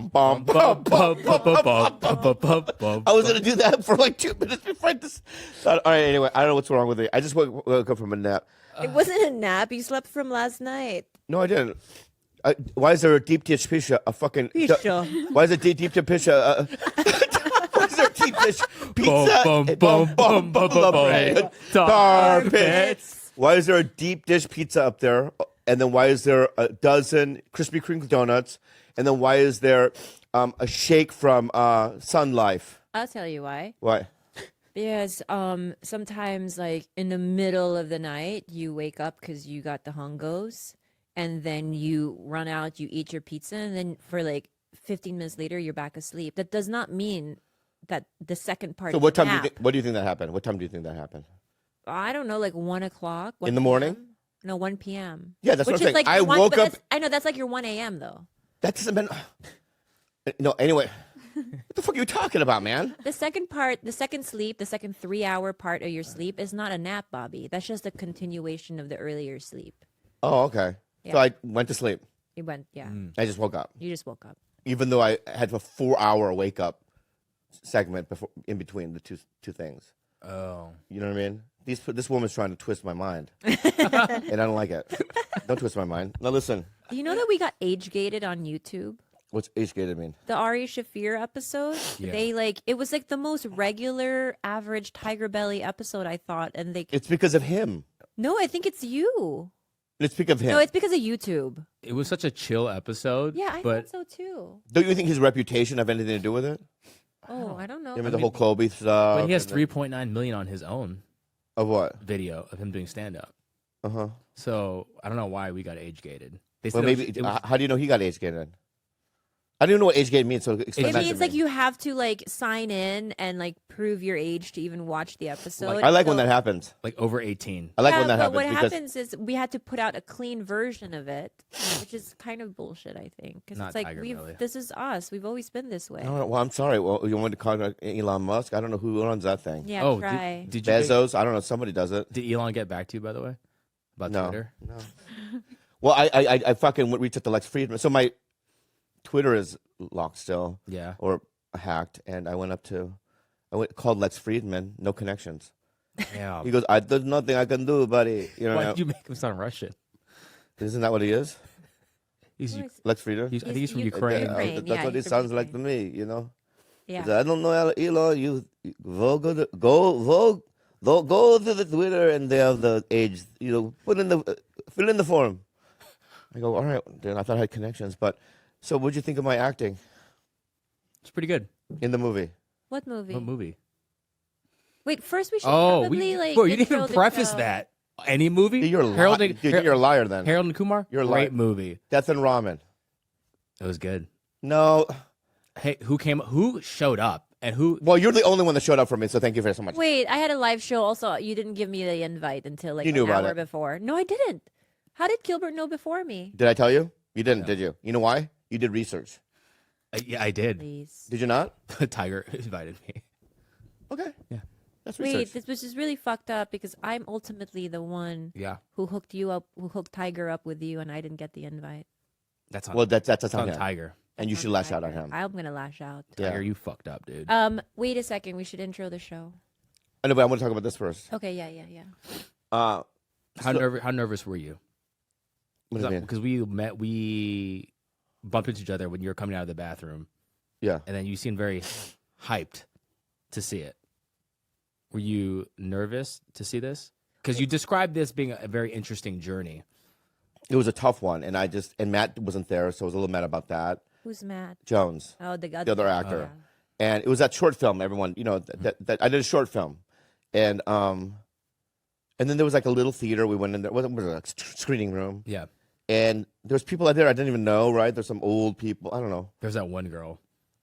was gonna do that for like 2 minutes before I just. All right. Anyway, I don't know what's wrong with me. I just woke up from a nap. It wasn't a nap. You slept from last night. No, I didn't. Why is there a deep dish pizza? A fucking. Pizza. Why is it deep dish pizza? Why is there deep dish pizza? Tar Pits. Why is there a deep dish pizza up there? And then why is there a dozen Krispy Kreme donuts? And then why is there a shake from Sun Life? I'll tell you why. Why? Because sometimes, like in the middle of the night, you wake up because you got the hungos, and then you run out, you eat your pizza, and then for like 15 minutes later, you're back asleep. That does not mean that the second part. So is what time? nap. What do you think that happened? What time do you think that happened? I don't know, like 1 o'clock 1 In the morning? PM? No, 1 p.m. Yeah, that's Which what I'm is saying. like I woke up. I know that's like your 1 a.m. though. That doesn't mean. No. Anyway, what the fuck are you talking about, man? The second part, the second sleep, the second 3-hour part of your sleep is not a nap, Bobby. That's just a continuation of the earlier sleep. Oh, okay. Yeah. So I went to sleep. You went, yeah. I just woke up, You just woke up. even though I had a 4-hour wake up segment before in between the two things. Oh. You know what I mean? This woman's trying to twist my mind, and I don't like it. Don't twist my mind. Now listen. Do you know that we got age gated on YouTube? What's age gated mean? The Ari Shafir episode, Yeah. it was like the most regular, average Tiger Belly episode, I thought, and It's because of him. no, I think it's you. It's because of him. No, it's because of YouTube. It was such a chill episode. Yeah, I but thought so too. Don't you think his reputation have anything to do with it? Oh, I don't know. Remember the whole Kobe stuff? but he has and then- 3.9 million on his own Of what? video of him doing stand up. Uh huh. So I don't know why we got age gated. They Well, said maybe. How do you know he got age gated? I don't even know what age gated means. So explain that Maybe to it's me. like you have to like sign in and like prove your age to even watch the episode. I like when So- that happens. like over 18. I like yeah, when that but happens what because happens is we had to put out a clean version of it, which is kind of bullshit, I think, because Not it's like Tiger Belly. this is us. We've always been this way. No, well, I'm sorry. Well, you want to call Elon Musk? I don't know who runs that thing. Yeah, Oh, try. did you Bezos? I don't know. Somebody does it. did Elon get back to you, by the way? About No. Twitter? No. Well, I fucking reached out to Lex Friedman. So my Twitter is locked still Yeah. or hacked, and I called Lex Friedman. No connections. Yeah. He goes, there's nothing I can do, buddy. You know, Why did you make him sound Russian? isn't that what he is? He's, Of course. Lex Friedman. I think he's from He's Ukraine. Ukraine. That's Yeah, what he he's from sounds like to Ukraine. me. You know. He Yeah. said, I don't know, Elon. You go to the Twitter and they have the age. You know, fill in the form. I go, all right. Then I thought I had connections, but So, what'd you think of my acting It's pretty good. in the movie? What movie? What movie? Wait, first we should Oh, probably like. bro, you didn't intro even the preface show. that. Any movie? You're a liar. Harold Dude, and, you're a liar then. Harold and Kumar? You're a liar. Great movie. Death and Ramen. It was good. No. Hey, who showed up? And who? Well, you're the only one that showed up for me, so thank you very so much. Wait, I had a live show. Also, you didn't give me the invite until like You knew an about hour it. before. No, I didn't. How did Gilbert know before me? Did I tell you? You didn't, did you? You know why? You did research. Yeah, I did. Please. Did you not? Tiger invited me. Okay. Yeah. That's research. Wait, this was just really fucked up because I'm ultimately the one Yeah. who hooked you up, who hooked Tiger up with you, and I didn't get the invite. That's on, Well, that's on on him. Tiger. And you should lash out on him. I'm gonna lash out. Yeah. Tiger, you fucked up, dude. Wait a second. We should intro the show. I know, but I want to talk about this first. Okay. Yeah. Uh, how nervous were you? what do you mean? Because we bumped into each other when you were coming out of the bathroom, Yeah. and then you seemed very hyped to see it. Were you nervous to see this? Because you described this being a very interesting journey. It was a tough one, and Matt wasn't there, so I was a little mad about that. Who's Matt? Jones, Oh, the the other actor, and it was that short film. Everyone, that I did a short film, and then there was like a little theater. We went in there. What was it, like screening room? Yeah. And there was people out there I didn't even know. Right? There's some old people. I don't know. There's that one girl.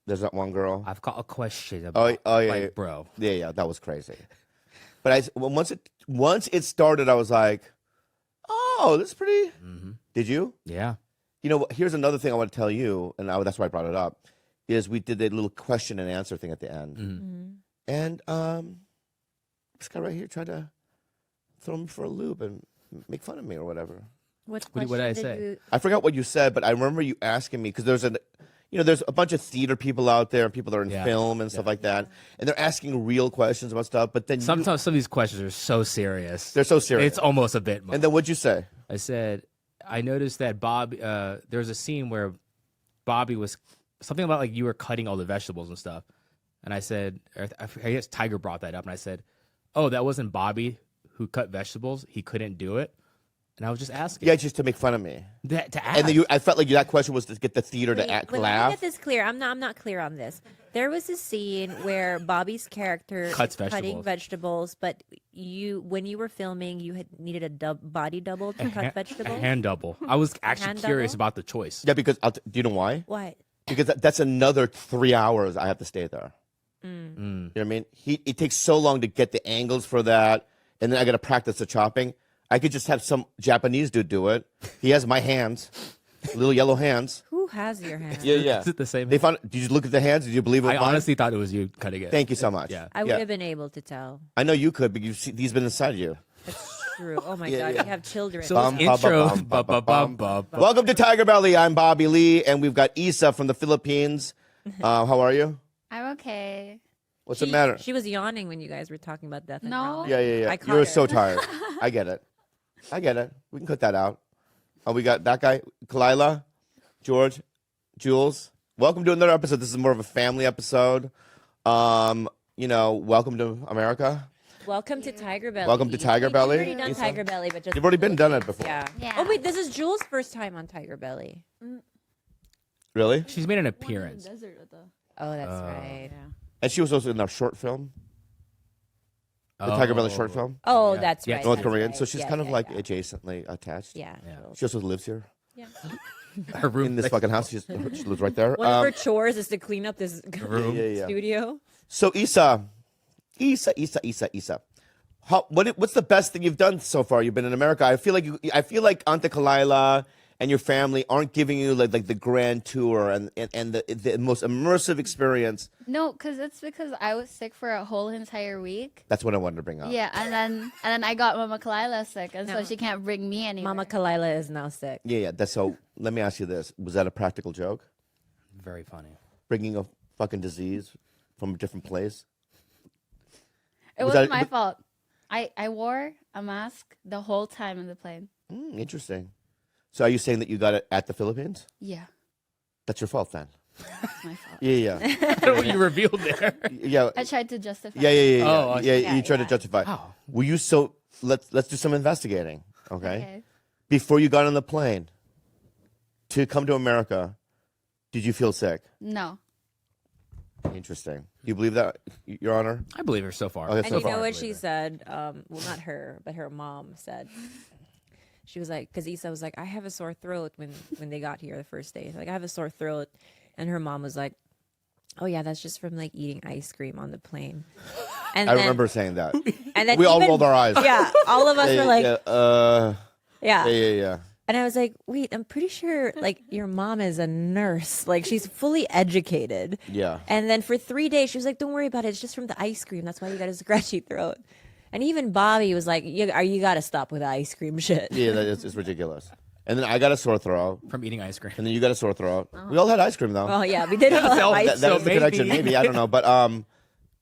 There's that one girl. I've got a question about. Oh yeah, like, yeah. bro. Yeah, that was crazy. But once it started, I was like, oh, this is pretty. Mm-hmm. Did you? Yeah. You know, here's another thing I want to tell you, and that's why I brought it up, is we did a little question and answer thing at the end. Mm-hmm. And this guy right here tried to throw me for a loop and make fun of me or whatever. What did I say? You... I forgot what you said, but I remember you asking me, because there's a bunch of theater people out there, people that are in film and stuff like that, and they're asking real questions about stuff, but then Sometimes some of these questions are so serious. they're so serious. It's almost a bit much. And then what'd you say? I said, I noticed that there was a scene where Bobby was something about like you were cutting all the vegetables and stuff. And I said, I guess Tiger brought that up. And I said, oh, that wasn't Bobby who cut vegetables. He couldn't do it. And I was just asking. Yeah, just to make fun of me. To ask. And then I felt like that question was to get the theater to Let me laugh. get this clear. I'm not clear on this. There was a scene where Bobby's character Cuts cutting vegetables. vegetables, but when you were filming, you had needed a body double to cut A vegetables. hand double. I was actually Hand curious double? about the choice. Yeah, because do you know why? What? Because that's another 3 hours I have to stay there. You know what I mean? It takes so long to get the angles for that, and then I got to practice the chopping. I could just have some Japanese dude do it. He has my hands, little yellow hands. Who has your hand? Yeah. Is it the same? They found. Did you look at the hands? Did you believe it? I was mine? honestly thought it was you cutting it. Thank you so much. Yeah. I would have been able to tell. I know you could, but these been inside you. That's true. Oh my Yeah, God, yeah. you have children. So Bum, let's intro. bum, bum, bum, bum, bum. Welcome to Tiger Belly. I'm Bobby Lee, and we've got Isa from the Philippines. How are you? I'm okay. What's the matter? She was yawning when you guys were talking about death. And No. ramen. Yeah. I caught You're her. so tired. I get it. We can cut that out. Oh, we got that guy, Kalila, George, Jules. Welcome to another episode. This is more of a family episode. Welcome to America. Welcome to Tiger Belly. Welcome to Tiger Belly. You've already done Isa? Tiger Belly, but just You've already been done it before. Yeah. Yeah. Oh wait, this is Jules' first time on Tiger Belly. Really? She's made an appearance. Oh, that's right. And she was also in our short film, the Tiger Belly short film, Oh, Yeah. that's Yeah. right. North that's Korean. right. So she's Yeah, kind of yeah, like yeah. adjacently attached. Yeah. Yeah. Jules. She also lives here Yeah. Her room in this fucking house. She lives right there. One of her chores is to clean up this room. Yeah. studio. So Isa. What's the best thing you've done so far? You've been in America. I feel like Ante Kalila and your family aren't giving you like the grand tour and the most immersive experience. No, because I was sick for a whole entire week. That's what I wanted to bring up. Yeah, and then I got Mama Kalila sick, and No. so she can't bring me anywhere. Mama Kalila is now sick. Yeah. That's so. Let me ask you this: was that a practical joke? Very funny. Bringing a fucking disease from a different place? It Was wasn't that- my fault. I wore a mask the whole time in the plane. Interesting. So are you saying that you got it at the Philippines? Yeah, That's your fault then. it's my fault. Yeah. What you revealed there. Yeah. I tried to justify. Yeah. Oh, I see. Yeah. You tried to justify. Wow. Were you so? Let's do some investigating. Okay. Okay. Before you got on the plane to come to America, Did you feel sick? No. Interesting. Do you believe that, Your Honor? I believe her so far. Okay, And so you far. know what she said? Well, not her, but her mom said. She was like, because Issa was like, I have a sore throat when they got here the first day. Like, I have a sore throat. And her mom was like, oh, yeah, that's just from like eating ice cream on the plane. And I then, remember saying that. And then We all even- rolled our eyes. Yeah, all of us were like, yeah. Yeah. And I was like, wait, I'm pretty sure like your mom is a nurse. Like she's fully educated. Yeah. And then for 3 days, she was like, don't worry about it. It's just from the ice cream. That's why you got a scratchy throat. And even Bobby was like, you got to stop with the ice cream shit. Yeah, it's ridiculous. And then I got a sore throat. From eating ice cream. And then you got a sore throat. We all had ice cream, though. Oh, yeah, we did all have ice That was the maybe. connection, maybe. I don't know. But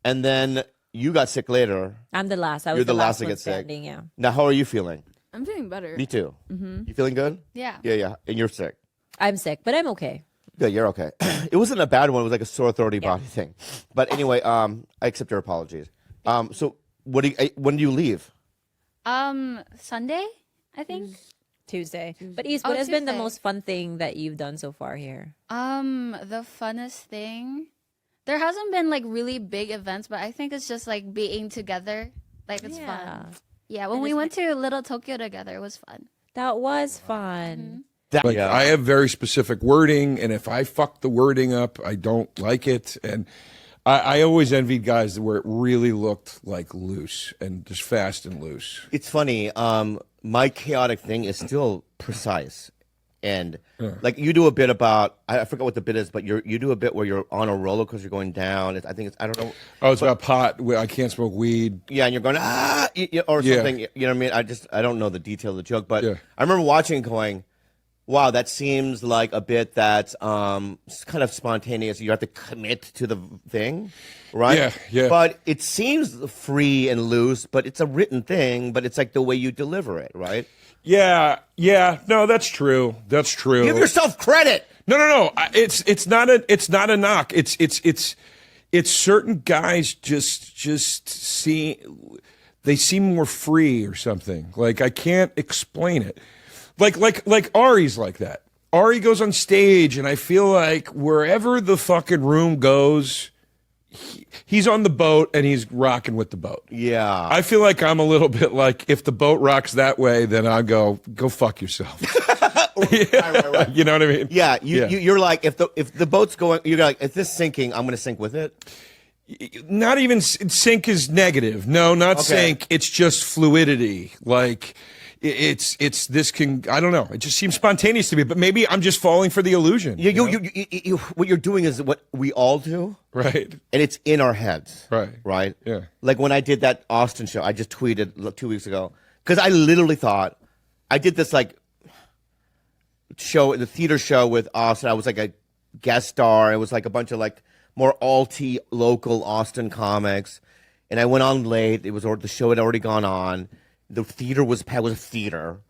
and then you got sick later. I'm the last. I was You're the last to one get sick. standing, yeah. Now, how are you feeling? I'm feeling better. Me too. You feeling good? Yeah. Yeah. And you're sick. I'm sick, but I'm okay. Good, you're okay. It wasn't a bad one. It was like a sore throaty body thing. But anyway, I accept your apologies. So when do you leave? Sunday, I think. Tuesday. But East, Oh, what has been the Tuesday. most fun thing that you've done so far here? The funnest thing. There hasn't been like really big events, but I think it's just like being together. Like it's fun. Yeah, when we went to Little Tokyo together, it was fun. That was fun. Like I have very specific wording, and if I fuck the wording up, I don't like it. And I always envied guys where it really looked like loose and just fast and loose. It's funny. My chaotic thing is still precise. And like you do a bit about, I forgot what the bit is, but you do a bit where you're on a roller coaster going down. I think it's, I don't know. Oh, it's about pot. I can't smoke weed. Yeah, and you're going, or something. You know what I mean? I don't know the detail of the joke, but I remember watching and going, wow, that seems like a bit that's kind of spontaneous. You have to commit to the thing, right? Yeah. But it seems free and loose, but it's a written thing, but it's like the way you deliver it, right? Yeah. No, that's true. That's true. Give yourself credit. No. It's not a knock. It's certain guys just seem more free or something. Like I can't explain it. Like Ari's like that. Ari goes on stage, and I feel like wherever the fucking room goes, he's on the boat and he's rocking with the boat. Yeah. I feel like I'm a little bit like, if the boat rocks that way, then I go fuck yourself. Right. You know what I mean? Yeah. You're like, if the boat's going, you're like, if this sinking, I'm going to sink with it. Not even sink is negative. No, not sink. It's just fluidity. Like it's this can, I don't know. It just seems spontaneous to me, but maybe I'm just falling for the illusion. You what you're doing is what we all do. Right. And it's in our heads. Right. Yeah. Like when I did that Austin show, I just tweeted 2 weeks ago, because I literally thought, I did this like show, the theater show with Austin. I was like a guest star. It was like a bunch of like more alty local Austin comics. And I went on late. The show had already gone on. The theater was a theater.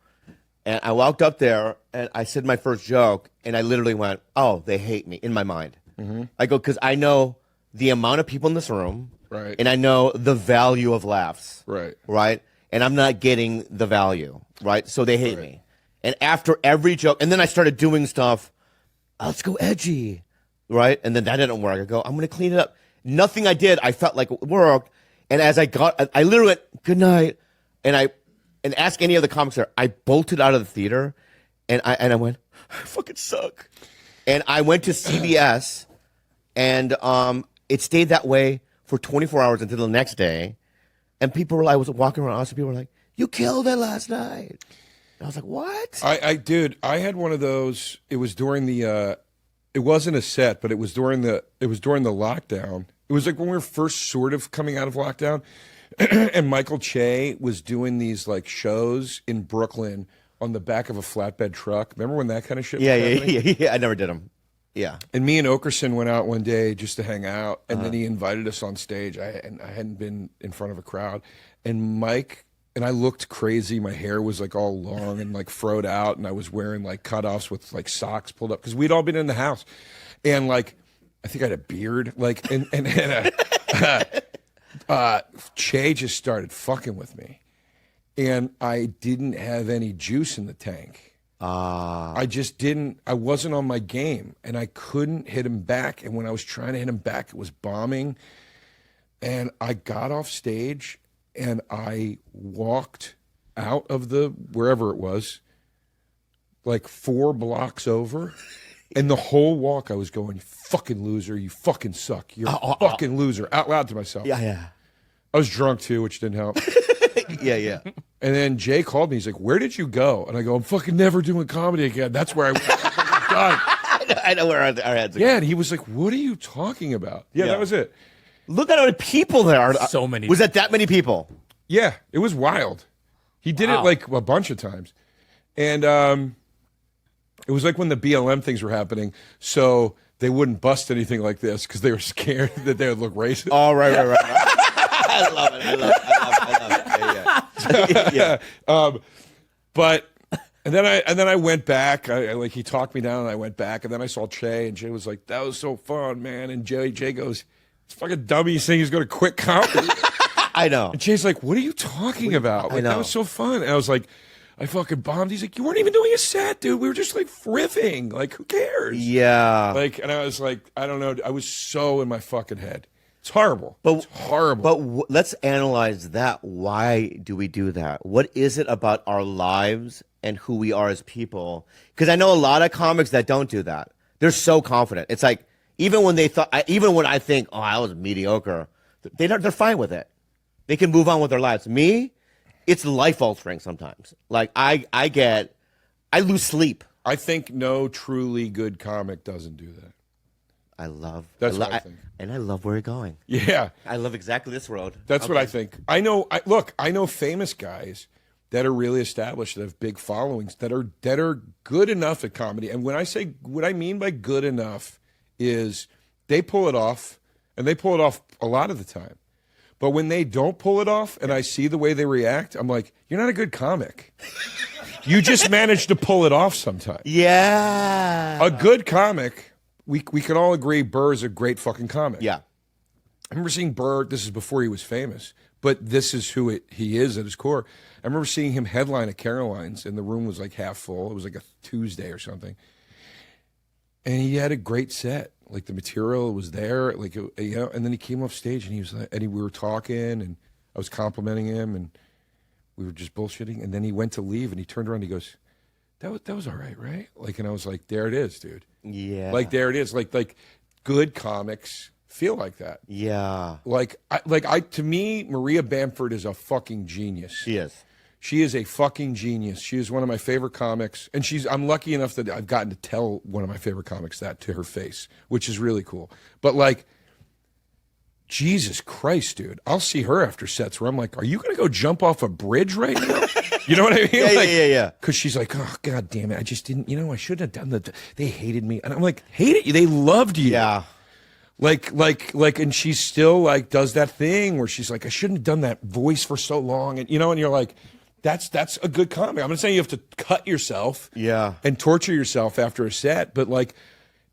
And I walked up there and I said my first joke, and I literally went, oh, they hate me, in my mind. Mm-hmm. I go, because I know the amount of people in this room. Right. And I know the value of laughs. Right. And I'm not getting the value. Right. So they hate me. And after every joke, and then I started doing stuff, let's go edgy. Right. And then that didn't work. I go, I'm going to clean it up. Nothing I did, I felt like it worked. And as I literally went, good night. And ask any of the comics there, I bolted out of the theater, and I went, I fucking suck. And I went to CBS, and it stayed that way for 24 hours until the next day. And I was walking around, Austin, people were like, you killed it last night. And I was like, what? I had one of those. It was during the, it wasn't a set, but it was during the lockdown. It was like when we were first sort of coming out of lockdown. And Michael Che was doing these like shows in Brooklyn on the back of a flatbed truck. Remember when that kind of shit was happening? Yeah. I never did them. Yeah. And me and Okerson went out one day just to hang out, and then he invited us on stage. I hadn't been in front of a crowd, and Mike and I looked crazy. My hair was like all long and like froed out, and I was wearing like cutoffs with like socks pulled up because we'd all been in the house, and like I think I had a beard, like and Che just started fucking with me, and I didn't have any juice in the tank. I just didn't. I wasn't on my game, and I couldn't hit him back. And when I was trying to hit him back, it was bombing. And I got off stage, and I walked out of the wherever it was, like 4 blocks over. And the whole walk, I was going, "You fucking loser! You fucking suck! You're a fucking loser!" Out loud to myself. Yeah. I was drunk too, which didn't help. Yeah. And then Jay called me. He's like, "Where did you go?" And I go, "I'm fucking never doing comedy again." That's where I went. I know where our heads are. Yeah, and he was like, "What are you talking about?" Yeah, that was it. Look at how many people there are. So many. Was that many people? Yeah, it was wild. He did it like a bunch of times. And it was like when the BLM things were happening, so they wouldn't bust anything like this because they were scared that they would look racist. Oh, right. I love it. Yeah. But and then I went back. I like he talked me down, and I went back, and then I saw Jay, and Jay was like, "That was so fun, man." And Jay goes, "This fucking dummy is saying he's going to quit comedy." I know. And Jay's like, "What are you talking about? Like, I know. that was so fun." And I was like, "I fucking bombed." He's like, "You weren't even doing a set, dude. We were just like riffing. Like, who cares?" Yeah. Like, and I was like, I don't know. I was so in my fucking head. It's horrible. But it's horrible. But let's analyze that. Why do we do that? What is it about our lives and who we are as people? Because I know a lot of comics that don't do that. They're so confident. It's like even when I think, "Oh, I was mediocre," they're fine with it. They can move on with their lives. Me, it's life altering sometimes. Like I lose sleep. I think no truly good comic doesn't do that. That's what I think. And I love where you're going. Yeah. I love exactly this road. That's what I think. I know famous guys that are really established, that have big followings, that are good enough at comedy. And when I say, what I mean by good enough is they pull it off, and they pull it off a lot of the time. But when they don't pull it off and I see the way they react, I'm like, "You're not a good comic. You just managed to pull it off sometimes." Yeah. A good comic, we can all agree Burr is a great fucking comic. Yeah. I remember seeing Burr, this is before he was famous, but this is who he is at his core. I remember seeing him headline at Caroline's, and the room was like half full. It was like a Tuesday or something. And he had a great set. Like the material was there, like, you know, and then he came off stage and he was like, we were talking, and I was complimenting him, and we were just bullshitting. And then he went to leave, and he turned around and he goes, that was all right? Like, and I was like, there it is, dude. Yeah. Like, there it is. Like good comics feel like that. Yeah. To me, Maria Bamford is a fucking genius. She is. She is a fucking genius. She is one of my favorite comics, and I'm lucky enough that I've gotten to tell one of my favorite comics that to her face, which is really cool. But like, Jesus Christ, dude, I'll see her after sets where I'm like, "Are you going to go jump off a bridge right now?" You know what I mean? Yeah. Because she's like, "Oh, God damn it, I just didn't. I shouldn't have done that. They hated me," and I'm like, "Hated you? They loved you." Yeah. Like, and she still like does that thing where she's like, "I shouldn't have done that voice for so long," and and you're like, That's a good comic. I'm not saying you have to cut yourself and torture yourself after a set, but like,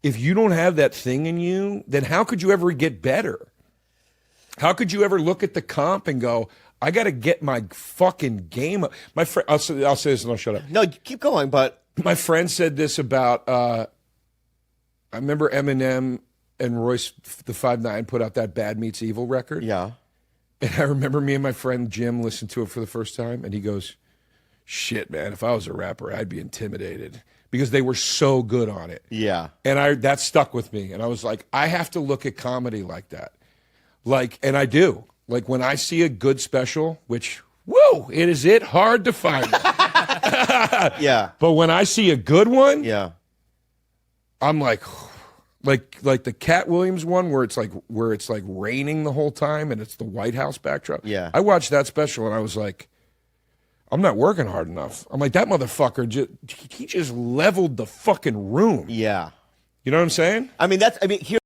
if you don't have that thing in you, then how could you ever get better? How could you ever look at the comp and go, "I got to get my fucking game up"? My friend, I'll say this and I'll shut up. No, keep going. But my friend said this about. I remember Eminem and Royce the 5'9" put out that Bad Meets Evil record. Yeah. And I remember me and my friend Jim listened to it for the first time, and he goes, "Shit, man, if I was a rapper, I'd be intimidated," because they were so good on it. Yeah. And that stuck with me. And I was like, I have to look at comedy like that. Like, and I do. Like, when I see a good special, which, whoa, is it hard to find. Yeah. But when I see a good one, yeah, I'm like the Cat Williams one where it's like raining the whole time and it's the White House backdrop. Yeah. I watched that special and I was like, I'm not working hard enough. I'm like, that motherfucker he just leveled the fucking room. Yeah. You know what I'm saying? I mean, here